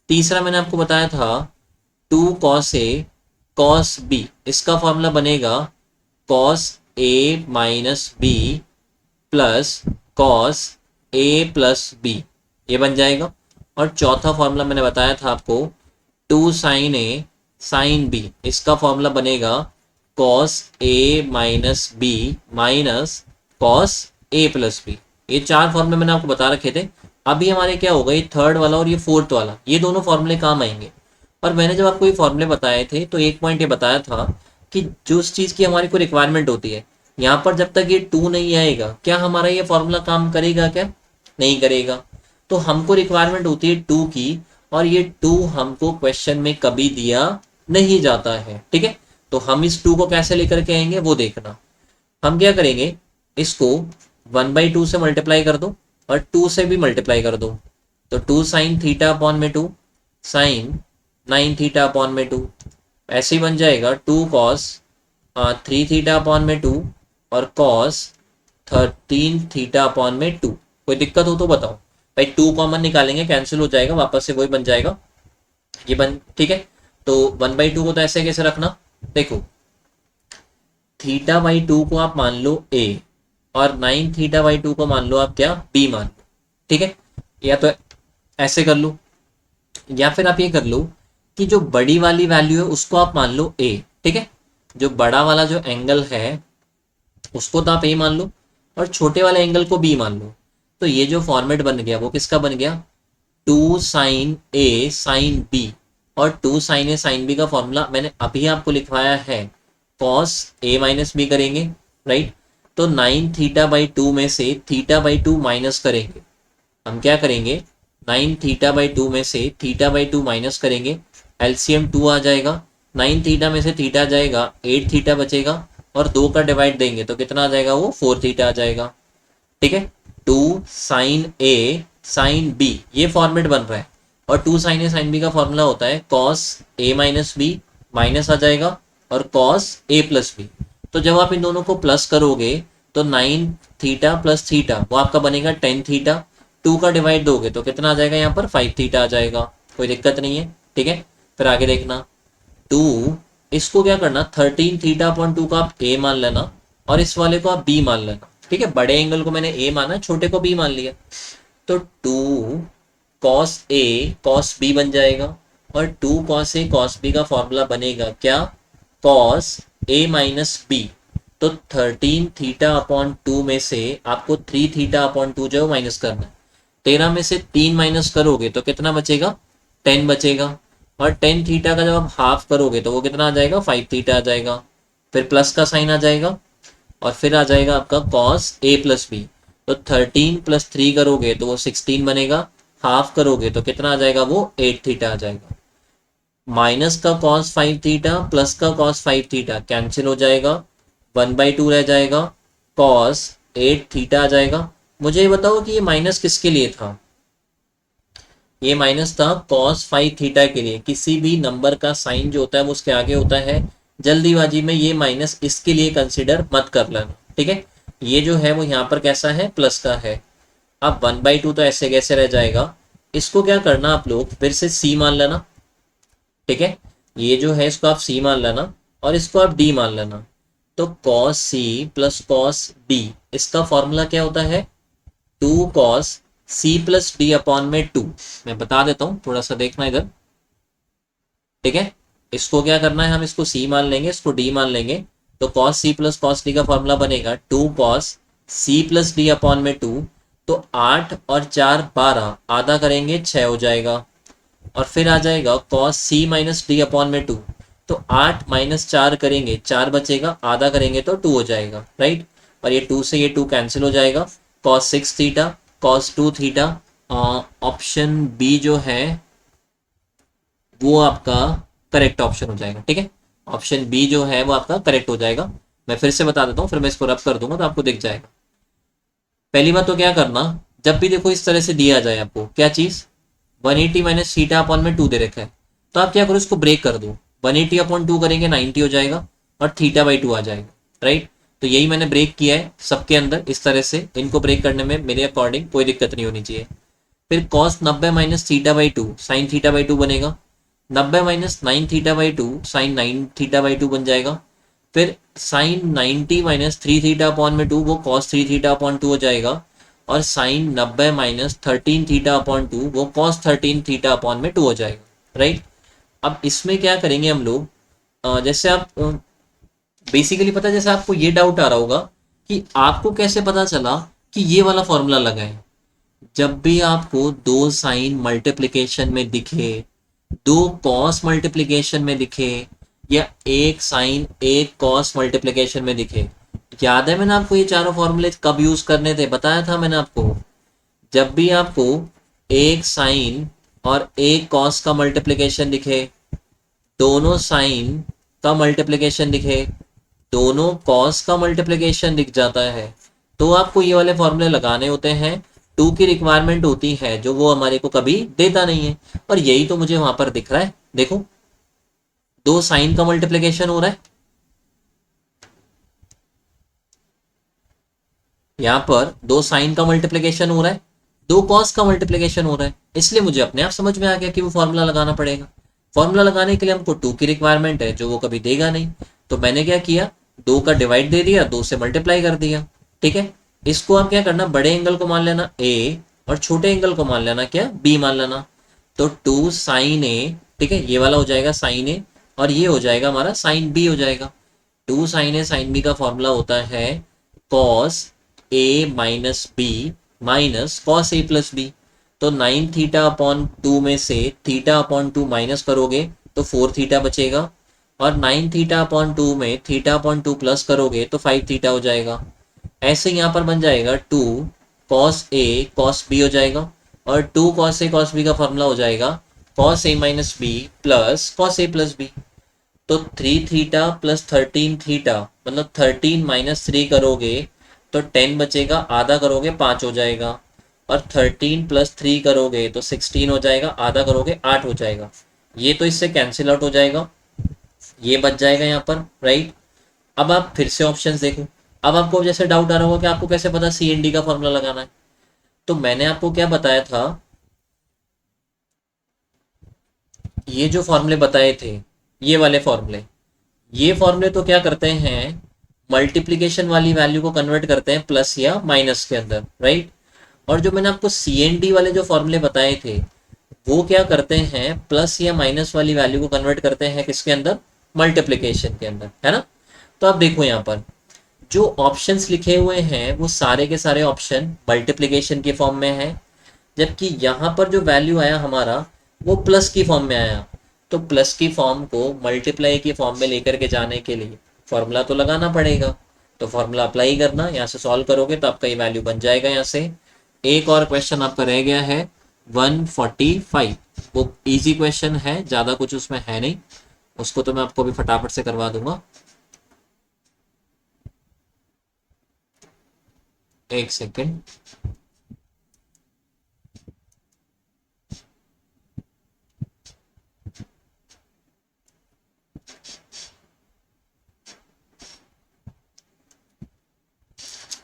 [SPEAKER 1] तीसरा मैंने आपको बताया था 2 कॉस ए कॉस बी, इसका फॉर्मूला बनेगा cos A minus B plus cos A plus B, ये बन जाएगा। और चौथा फॉर्मूला मैंने बताया था आपको 2 साइन ए साइन बी, इसका फॉर्मूला बनेगा cos A minus B minus cos A plus B. ये 4 फॉर्मूले मैंने आपको बता रखे थे। अभी हमारे क्या होगा, ये थर्ड वाला और ये फोर्थ वाला, ये दोनों फॉर्मूले काम आएंगे। और मैंने जब आपको ये फॉर्मूले बताए थे तो एक पॉइंट ये बताया था कि जो उस चीज़ की हमारी कोई रिक्वायरमेंट होती है, यहाँ पर जब तक ये 2 नहीं आएगा क्या हमारा ये फॉर्मूला काम करेगा क्या? नहीं करेगा। तो हमको रिक्वायरमेंट होती है 2 की, और ये 2 हमको क्वेश्चन में कभी दिया नहीं जाता है। ठीक है, तो हम इस 2 को कैसे लेकर के आएंगे वो देखना। हम क्या करेंगे, इसको 1/2 से मल्टीप्लाई कर दो और 2 से भी मल्टीप्लाई कर दो। तो 2 साइन थीटा अपॉन में 2 साइन 9 थीटा अपॉन में 2, ऐसे ही बन जाएगा 2 कॉस 3 थीटा अपॉन में 2 और कॉस 13 थीटा अपॉन में 2। कोई दिक्कत हो तो बताओ भाई। 2 कॉमन निकालेंगे, कैंसिल हो जाएगा, वापस से वही बन जाएगा, ये बन ठीक है। तो 1/2 को तो ऐसे कैसे रखना, देखो थीटा बाई 2 को आप मान लो ए और 9 थीटा बाई 2 को मान लो आप क्या, बी मान लो। ठीक है, या तो ऐसे कर लो, या फिर आप ये कर लो कि जो बड़ी वाली वैल्यू है उसको आप मान लो ए। ठीक है, जो बड़ा वाला जो एंगल है उसको तो आप ए मान लो और छोटे वाले एंगल को बी मान लो। तो ये जो फॉर्मेट बन गया वो किसका बन गया, 2 साइन ए साइन बी। और 2 साइन ए साइन बी का फॉर्मूला मैंने अभी आपको लिखवाया है, कॉस ए माइनस बी करेंगे, राइट। तो 9 थीटा बाई 2 में से थीटा बाई 2 माइनस करेंगे। हम क्या करेंगे, 9 थीटा बाई 2 में से थीटा बाई 2 माइनस करेंगे, एलसीएम 2 आ जाएगा। 9 थीटा में से थीटा जाएगा, 8 थीटा बचेगा और 2 का डिवाइड देंगे तो कितना आ जाएगा, वो 4 थीटा आ जाएगा। ठीक है, 2 साइन ए साइन बी ये फॉर्मेट बन रहा है, और 2 साइन ए साइन बी का फॉर्मूला होता है cos A minus B, minus आ जाएगा और कॉस ए प्लस बी। तो जब आप इन दोनों को प्लस करोगे तो 9 थीटा प्लस थीटा वो आपका बनेगा 10 थीटा। 2 का डिवाइड दोगे तो कितना आ जाएगा, यहाँ पर 5 थीटा आ जाएगा। कोई दिक्कत नहीं है। ठीक है, फिर आगे देखना, 2 इसको क्या करना, 13 थीटा अपॉन 2 का आप ए मान लेना और इस वाले को आप बी मान लेना। ठीक है, बड़े एंगल को मैंने ए माना, छोटे को बी मान लिया। तो 2 कॉस ए कॉस बी बन जाएगा, और 2 कॉस ए कॉस बी का फॉर्मूला बनेगा क्या, कॉस ए माइनस बी। तो 13 थीटा अपॉन 2 में से आपको 3 थीटा अपॉन 2 जो है माइनस करना है। 13 में से 3 माइनस करोगे तो कितना बचेगा, 10 बचेगा। और 10 थीटा का जब आप हाफ करोगे तो वो कितना आ जाएगा, 5 थीटा आ जाएगा। फिर प्लस का साइन आ जाएगा और फिर आ जाएगा आपका कॉस ए प्लस बी। तो 13 प्लस 3 करोगे तो वो 16 बनेगा, हाफ करोगे तो कितना आ जाएगा, वो 8 थीटा आ जाएगा। माइनस का कॉस 5 थीटा प्लस का कॉस 5 थीटा कैंसिल हो जाएगा, 1/2 रह जाएगा, कॉस 8 थीटा आ जाएगा। मुझे ये बताओ कि ये माइनस किसके लिए था, ये माइनस था कॉस 5 थीटा के लिए। किसी भी नंबर का साइन जो होता है वो उसके आगे होता है, जल्दीबाजी में ये माइनस इसके लिए कंसिडर मत कर लेना। ठीक है, ये जो है वो यहाँ पर कैसा है, प्लस का है। अब 1/2 तो ऐसे कैसे रह जाएगा, इसको क्या करना आप लोग फिर से सी मान लेना। ठीक है, ये जो है इसको आप सी मान लेना और इसको आप डी मान लेना। तो cos C plus cos D, इसका फॉर्मूला क्या होता है, 2 cos C plus D upon में 2। मैं बता देता हूँ, थोड़ा सा देखना इधर। ठीक है, इसको क्या करना है, हम इसको सी मान लेंगे, इसको डी मान लेंगे। तो cos C plus cos D का फॉर्मूला बनेगा 2 cos C plus D upon में 2। तो 8 और 4 12, आधा करेंगे 6 हो जाएगा। और फिर आ जाएगा cos C minus D upon में 2। तो 8 माइनस 4 करेंगे, 4 बचेगा, आधा करेंगे तो 2 हो जाएगा, राइट। और ये 2 से ये 2 कैंसिल हो जाएगा, cos 6 theta cos 2 theta. Option B जो है वो आपका करेक्ट ऑप्शन हो जाएगा। ठीक है, ऑप्शन बी जो है वो आपका करेक्ट हो जाएगा। मैं फिर से बता देता हूँ, फिर मैं इसको रब कर दूंगा तो आपको दिख जाएगा। पहली बात तो क्या करना, जब भी देखो इस तरह से दिया जाए आपको क्या चीज, 180 माइनस थीटा अपॉन में 2 दे रखा है, तो आप क्या करो, इसको ब्रेक कर दो। 180 अपॉन 2 करेंगे 90 हो जाएगा और थीटा बाई 2 आ जाएगा, राइट। तो यही मैंने ब्रेक किया है सबके अंदर, इस तरह से इनको ब्रेक करने में मेरे अकॉर्डिंग कोई दिक्कत नहीं होनी चाहिए। फिर cos 90 minus theta by 2 sine theta by 2 बनेगा, 90 minus 9 theta by 2 sine 9 theta by 2 बन जाएगा। फिर साइन 90 माइनस 3 थीटा अपॉन में 2 वो कॉस 3 थीटा अपॉन 2 हो जाएगा। और साइन 90 माइनस 13 थीटा अपॉन 2 वो कॉस 13 थीटा अपॉन में 2 हो जाएगा, राइट। अब इसमें क्या करेंगे हम लोग, जैसे आप बेसिकली पता है, जैसे आपको ये डाउट आ रहा होगा कि आपको कैसे पता चला कि ये वाला फॉर्मूला लगा है। जब भी आपको 2 साइन मल्टीप्लिकेशन में दिखे, 2 कॉस मल्टीप्लिकेशन में दिखे, या 1 साइन 1 कॉस मल्टीप्लिकेशन में दिखे, याद है मैंने आपको ये चारों फॉर्मूले कब यूज करने थे, बताया था मैंने आपको। जब भी आपको एक साइन और एक कॉस का मल्टीप्लिकेशन दिखे, दोनों साइन का मल्टीप्लिकेशन दिखे, दोनों कॉस का मल्टीप्लिकेशन दिख जाता है, तो आपको ये वाले फॉर्मूले लगाने होते हैं। टू की रिक्वायरमेंट होती है जो वो हमारे को कभी देता नहीं है, और यही तो मुझे वहां पर दिख रहा है। देखो, दो साइन का मल्टीप्लिकेशन हो रहा है, यहाँ पर दो साइन का मल्टीप्लिकेशन हो रहा है, दो कॉस का मल्टीप्लिकेशन हो रहा है, इसलिए मुझे अपने आप समझ में आ गया कि वो फॉर्मूला लगाना पड़ेगा। फॉर्मूला लगाने के लिए हमको टू की रिक्वायरमेंट है जो वो कभी देगा नहीं, तो मैंने क्या किया, दो का डिवाइड दे दिया, दो से मल्टीप्लाई कर दिया। ठीक है, इसको आप क्या करना, बड़े एंगल को मान लेना ए, और छोटे एंगल को मान लेना क्या, बी मान लेना। तो टू साइन ए, ठीक है, ये वाला हो जाएगा साइन ए, और ये हो जाएगा हमारा साइन बी हो जाएगा। Two sine A sine B का फॉर्मूला होता है cos A minus B minus cos A plus B. तो 9 थीटा अपॉन 2 में से थीटा अपॉन 2 माइनस करोगे तो 4 थीटा बचेगा, और 9 थीटा अपॉन 2 में थीटा अपॉन 2 प्लस करोगे तो 5 थीटा हो जाएगा। ऐसे यहाँ पर बन जाएगा two cos A cos B हो जाएगा, और two cos A cos B का फॉर्मूला हो जाएगा cos A minus B plus cos A plus B. तो 3 थीटा प्लस 13 थीटा, मतलब 13 - 3 करोगे तो 10 बचेगा, आधा करोगे 5 हो जाएगा, और 13 + 3 करोगे तो 16 हो जाएगा, आधा करोगे 8 हो जाएगा। ये तो इससे कैंसिल आउट हो जाएगा, ये बच जाएगा यहाँ पर, राइट। अब आप फिर से ऑप्शंस देखो। अब आपको जैसे डाउट आ रहा होगा कि आपको कैसे पता सी एन डी का फॉर्मूला लगाना है, तो मैंने आपको क्या बताया था, ये जो फॉर्मूले बताए थे, ये वाले फॉर्मूले, ये फॉर्मूले तो क्या करते हैं, मल्टीप्लीकेशन वाली वैल्यू को कन्वर्ट करते हैं प्लस या माइनस के अंदर, राइट। और जो मैंने आपको सी एन डी वाले जो फॉर्मूले बताए थे, वो क्या करते हैं, प्लस या माइनस वाली वैल्यू को कन्वर्ट करते हैं किसके अंदर, मल्टीप्लीकेशन के अंदर, है ना। तो आप देखो यहाँ पर जो ऑप्शंस लिखे हुए हैं वो सारे के सारे ऑप्शन मल्टीप्लीकेशन के फॉर्म में है, जबकि यहाँ पर जो वैल्यू आया हमारा वो प्लस की फॉर्म में आया। तो प्लस की फॉर्म को मल्टीप्लाई की फॉर्म में लेकर के जाने के लिए फॉर्मूला तो लगाना पड़ेगा, तो फॉर्मूला अप्लाई करना, यहाँ से सॉल्व करोगे तो आपका ये वैल्यू बन जाएगा। यहाँ से एक और क्वेश्चन आपका रह गया है 145, वो इजी क्वेश्चन है, ज़्यादा कुछ उसमें है नहीं, उसको तो मैं आपको अभी फटाफट से करवा दूंगा। एक सेकेंड,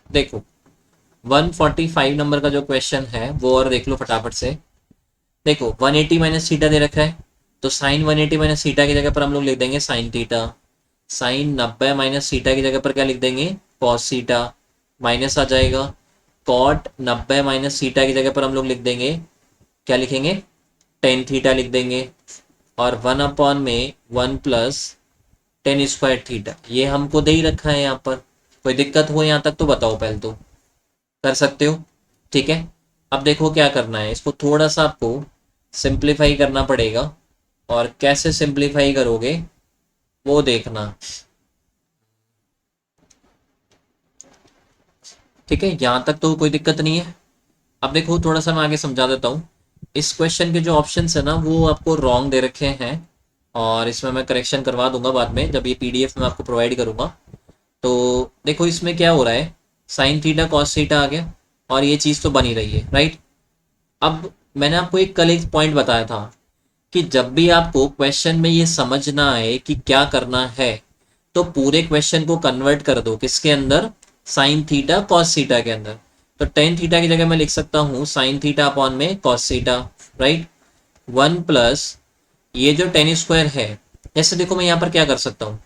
[SPEAKER 1] देखो 145 नंबर का जो क्वेश्चन है वो और देख लो फटाफट से। देखो 180 माइनस थीटा दे रखा है, तो साइन 180 माइनस थीटा की जगह पर हम लोग लिख देंगे sine theta. Sine 90 minus theta की जगह पर क्या लिख देंगे, कॉस थीटा, माइनस आ जाएगा। कॉट 90 माइनस थीटा की जगह पर हम लोग लिख देंगे, क्या लिखेंगे, टेन थीटा लिख देंगे। और 1/(1 + tan² ये हमको दे ही रखा है यहाँ पर। कोई दिक्कत हो यहाँ तक तो बताओ, पहले तो कर सकते हो, ठीक है। अब देखो क्या करना है, इसको थोड़ा सा आपको सिंप्लीफाई करना पड़ेगा, और कैसे सिंप्लीफाई करोगे वो देखना, ठीक है। यहाँ तक तो कोई दिक्कत नहीं है। अब देखो थोड़ा सा मैं आगे समझा देता हूँ। इस क्वेश्चन के जो ऑप्शंस है ना वो आपको रॉन्ग दे रखे हैं, और इसमें मैं करेक्शन करवा दूंगा बाद में जब ये पीडीएफ में आपको प्रोवाइड करूंगा। तो देखो इसमें क्या हो रहा है, साइन थीटा कॉस थीटा आ गया, और ये चीज़ तो बनी रही है, राइट। अब मैंने आपको कल एक पॉइंट बताया था कि जब भी आपको क्वेश्चन में ये समझना आए कि क्या करना है, तो पूरे क्वेश्चन को कन्वर्ट कर दो किसके अंदर, साइन थीटा कॉस थीटा के अंदर। तो टेन थीटा की जगह मैं लिख सकता हूँ साइन थीटा अपॉन में कॉस थीटा, राइट। 1 + ये जो टेन² है, जैसे देखो मैं यहाँ पर क्या कर सकता हूँ,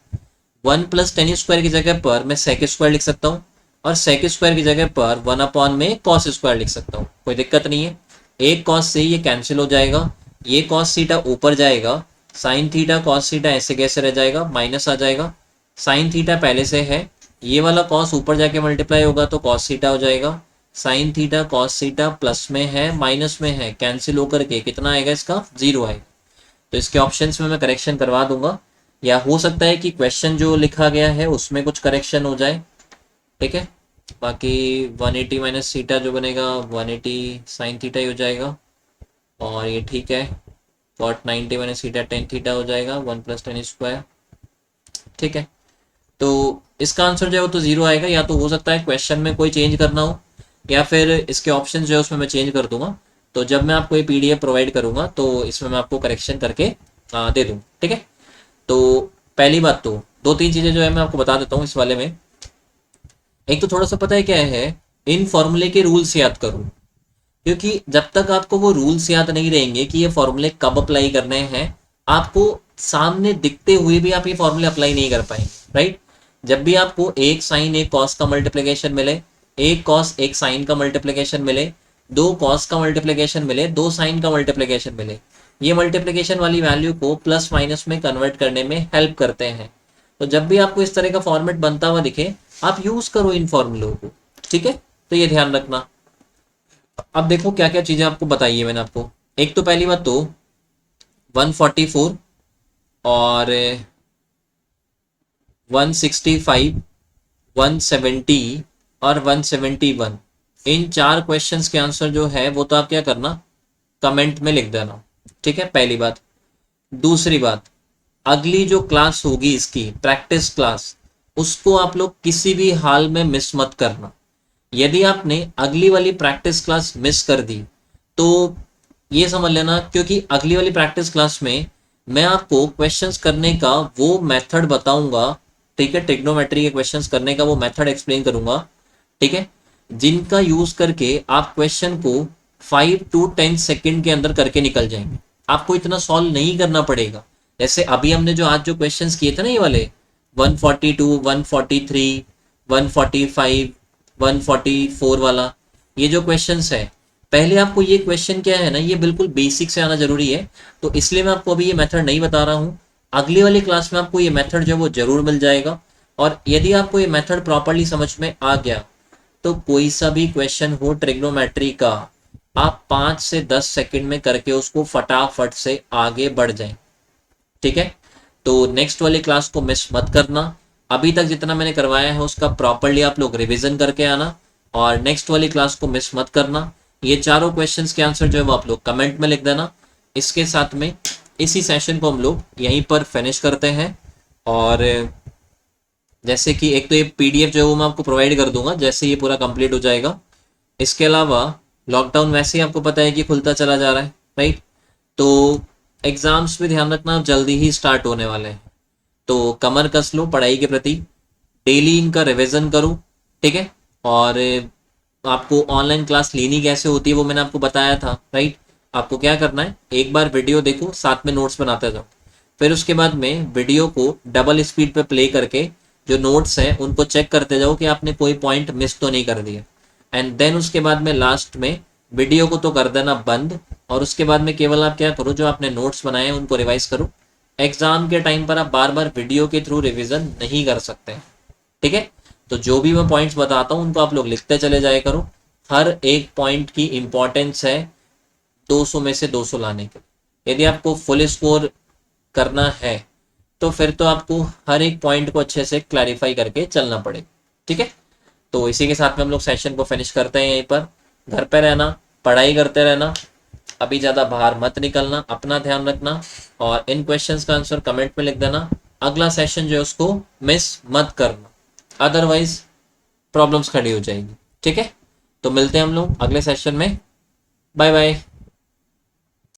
[SPEAKER 1] 1 + tan² की जगह पर मैं sec² लिख सकता हूँ, और sec² की जगह पर 1/(cos²) लिख सकता हूँ, कोई दिक्कत नहीं है। एक कॉस से ये कैंसिल हो जाएगा, ये कॉस थीटा ऊपर जाएगा, साइन थीटा कॉस थीटा ऐसे कैसे रह जाएगा, माइनस आ जाएगा। साइन थीटा पहले से है, ये वाला कॉस ऊपर जाके मल्टीप्लाई होगा तो कॉस थीटा हो जाएगा। Sign theta cos theta plus में है माइनस में है, कैंसिल होकर के कितना आएगा, इसका 0 आएगा। तो इसके ऑप्शंस में मैं करेक्शन करवा दूंगा, या हो सकता है कि क्वेश्चन जो लिखा गया है उसमें कुछ करेक्शन हो जाए, ठीक है। बाकी 180 माइनस थीटा जो बनेगा 180 साइन थीटा ही हो जाएगा, और ये ठीक है। Cot 90 minus theta tan theta हो जाएगा, 1 + tan²। ठीक है। तो इसका आंसर जो है वो तो जीरो आएगा, या तो हो सकता है क्वेश्चन में कोई चेंज करना हो, या फिर इसके ऑप्शन जो है उसमें मैं चेंज कर दूंगा। तो जब मैं आपको ये पीडीएफ प्रोवाइड करूंगा तो इसमें मैं आपको करेक्शन करके दे दूँ। ठीक है। तो पहली बात तो दो तीन चीज़ें जो है मैं आपको बता देता हूँ इस वाले में। एक तो थोड़ा सा पता है क्या है, इन फॉर्मूले के रूल्स याद करो, क्योंकि जब तक आपको वो रूल्स याद नहीं रहेंगे कि ये फॉर्मूले कब अप्लाई करने हैं, आपको सामने दिखते हुए भी आप ये फॉर्मूले अप्लाई नहीं कर पाएंगे। राइट। जब भी आपको एक साइन एक कॉस का मल्टीप्लिकेशन मिले, एक कॉस एक साइन का मल्टीप्लिकेशन मिले, दो कॉस का मल्टीप्लिकेशन मिले, दो साइन का मल्टीप्लिकेशन मिले, ये मल्टीप्लिकेशन वाली वैल्यू को प्लस माइनस में कन्वर्ट करने में हेल्प करते हैं। तो जब भी आपको इस तरह का फॉर्मेट बनता हुआ दिखे, आप यूज करो इन फॉर्मूलों को। ठीक है। तो ये ध्यान रखना। अब देखो क्या क्या चीजें आपको बताई है मैंने आपको। एक तो पहली बात तो 144 और 165, 170 और 171, इन चार क्वेश्चंस के आंसर जो है वो तो आप क्या करना, कमेंट में लिख देना। ठीक है, पहली बात। दूसरी बात, अगली जो क्लास होगी इसकी प्रैक्टिस क्लास, उसको आप लोग किसी भी हाल में मिस मत करना। यदि आपने अगली वाली प्रैक्टिस क्लास मिस कर दी तो ये समझ लेना, क्योंकि अगली वाली प्रैक्टिस क्लास में मैं आपको क्वेश्चंस करने का वो मेथड बताऊंगा। ठीक है, ट्रिग्नोमेट्री के क्वेश्चंस करने का वो मेथड एक्सप्लेन करूंगा। ठीक है, जिनका यूज करके आप क्वेश्चन को 5 to 10 सेकेंड के अंदर करके निकल जाएंगे। आपको इतना सॉल्व नहीं करना पड़ेगा। जैसे अभी हमने जो आज जो क्वेश्चंस किए थे ना, ये वाले 142, 143, 145, 144 वाला, ये जो क्वेश्चंस है, पहले आपको ये क्वेश्चन क्या है ना, ये बिल्कुल बेसिक से आना जरूरी है। तो इसलिए मैं आपको अभी ये मेथड नहीं बता रहा हूँ। अगली वाली क्लास में आपको ये मेथड जो है वो जरूर मिल जाएगा। और यदि आपको ये मेथड प्रॉपरली समझ में आ गया तो कोई सा भी क्वेश्चन हो ट्रिग्नोमेट्री का, आप 5 से 10 सेकंड में करके उसको फटाफट से आगे बढ़ जाएं। ठीक है। तो नेक्स्ट वाली क्लास को मिस मत करना। अभी तक जितना मैंने करवाया है उसका प्रॉपरली आप लोग रिवीजन करके आना, और नेक्स्ट वाली क्लास को मिस मत करना। ये चारों क्वेश्चंस के आंसर जो है वो आप लोग कमेंट में लिख देना। इसके साथ में इसी सेशन को हम लोग यहीं पर फिनिश करते हैं। और जैसे कि एक तो ये पीडीएफ जो है वो मैं आपको प्रोवाइड कर दूंगा जैसे ये पूरा कंप्लीट हो जाएगा। इसके अलावा लॉकडाउन वैसे ही आपको पता है कि खुलता चला जा रहा है। राइट। तो एग्जाम्स भी ध्यान रखना जल्दी ही स्टार्ट होने वाले हैं। तो कमर कस लो पढ़ाई के प्रति, डेली इनका रिवीजन करो। ठीक है। और आपको ऑनलाइन क्लास लेनी कैसे होती है वो मैंने आपको बताया था। राइट। आपको क्या करना है, एक बार वीडियो देखो, साथ में नोट्स बनाते जाओ। फिर उसके बाद में वीडियो को डबल स्पीड पे प्ले करके जो नोट्स हैं उनको चेक करते जाओ कि आपने कोई पॉइंट मिस तो नहीं कर दिया। एंड देन उसके बाद में लास्ट में वीडियो को तो कर देना बंद, और उसके बाद में केवल आप क्या करो, जो आपने नोट्स बनाए हैं उनको रिवाइज करो। एग्जाम के टाइम पर आप बार बार वीडियो के थ्रू रिवीजन नहीं कर सकते। ठीक है। तो जो भी मैं पॉइंट्स बताता हूँ उनको आप लोग लिखते चले जाया करो। हर एक पॉइंट की इंपॉर्टेंस है 200 में से 200 लाने के। यदि आपको फुल स्कोर करना है तो फिर तो आपको हर एक पॉइंट को अच्छे से क्लैरिफाई करके चलना पड़ेगा। ठीक है। तो इसी के साथ में हम लोग सेशन को फिनिश करते हैं यहीं पर। घर पे रहना, पढ़ाई करते रहना, अभी ज़्यादा बाहर मत निकलना, अपना ध्यान रखना, और इन क्वेश्चंस का आंसर कमेंट में लिख देना। अगला सेशन जो है उसको मिस मत करना, अदरवाइज प्रॉब्लम्स खड़ी हो जाएंगी। ठीक है। तो मिलते हैं हम लोग अगले सेशन में। Bye bye.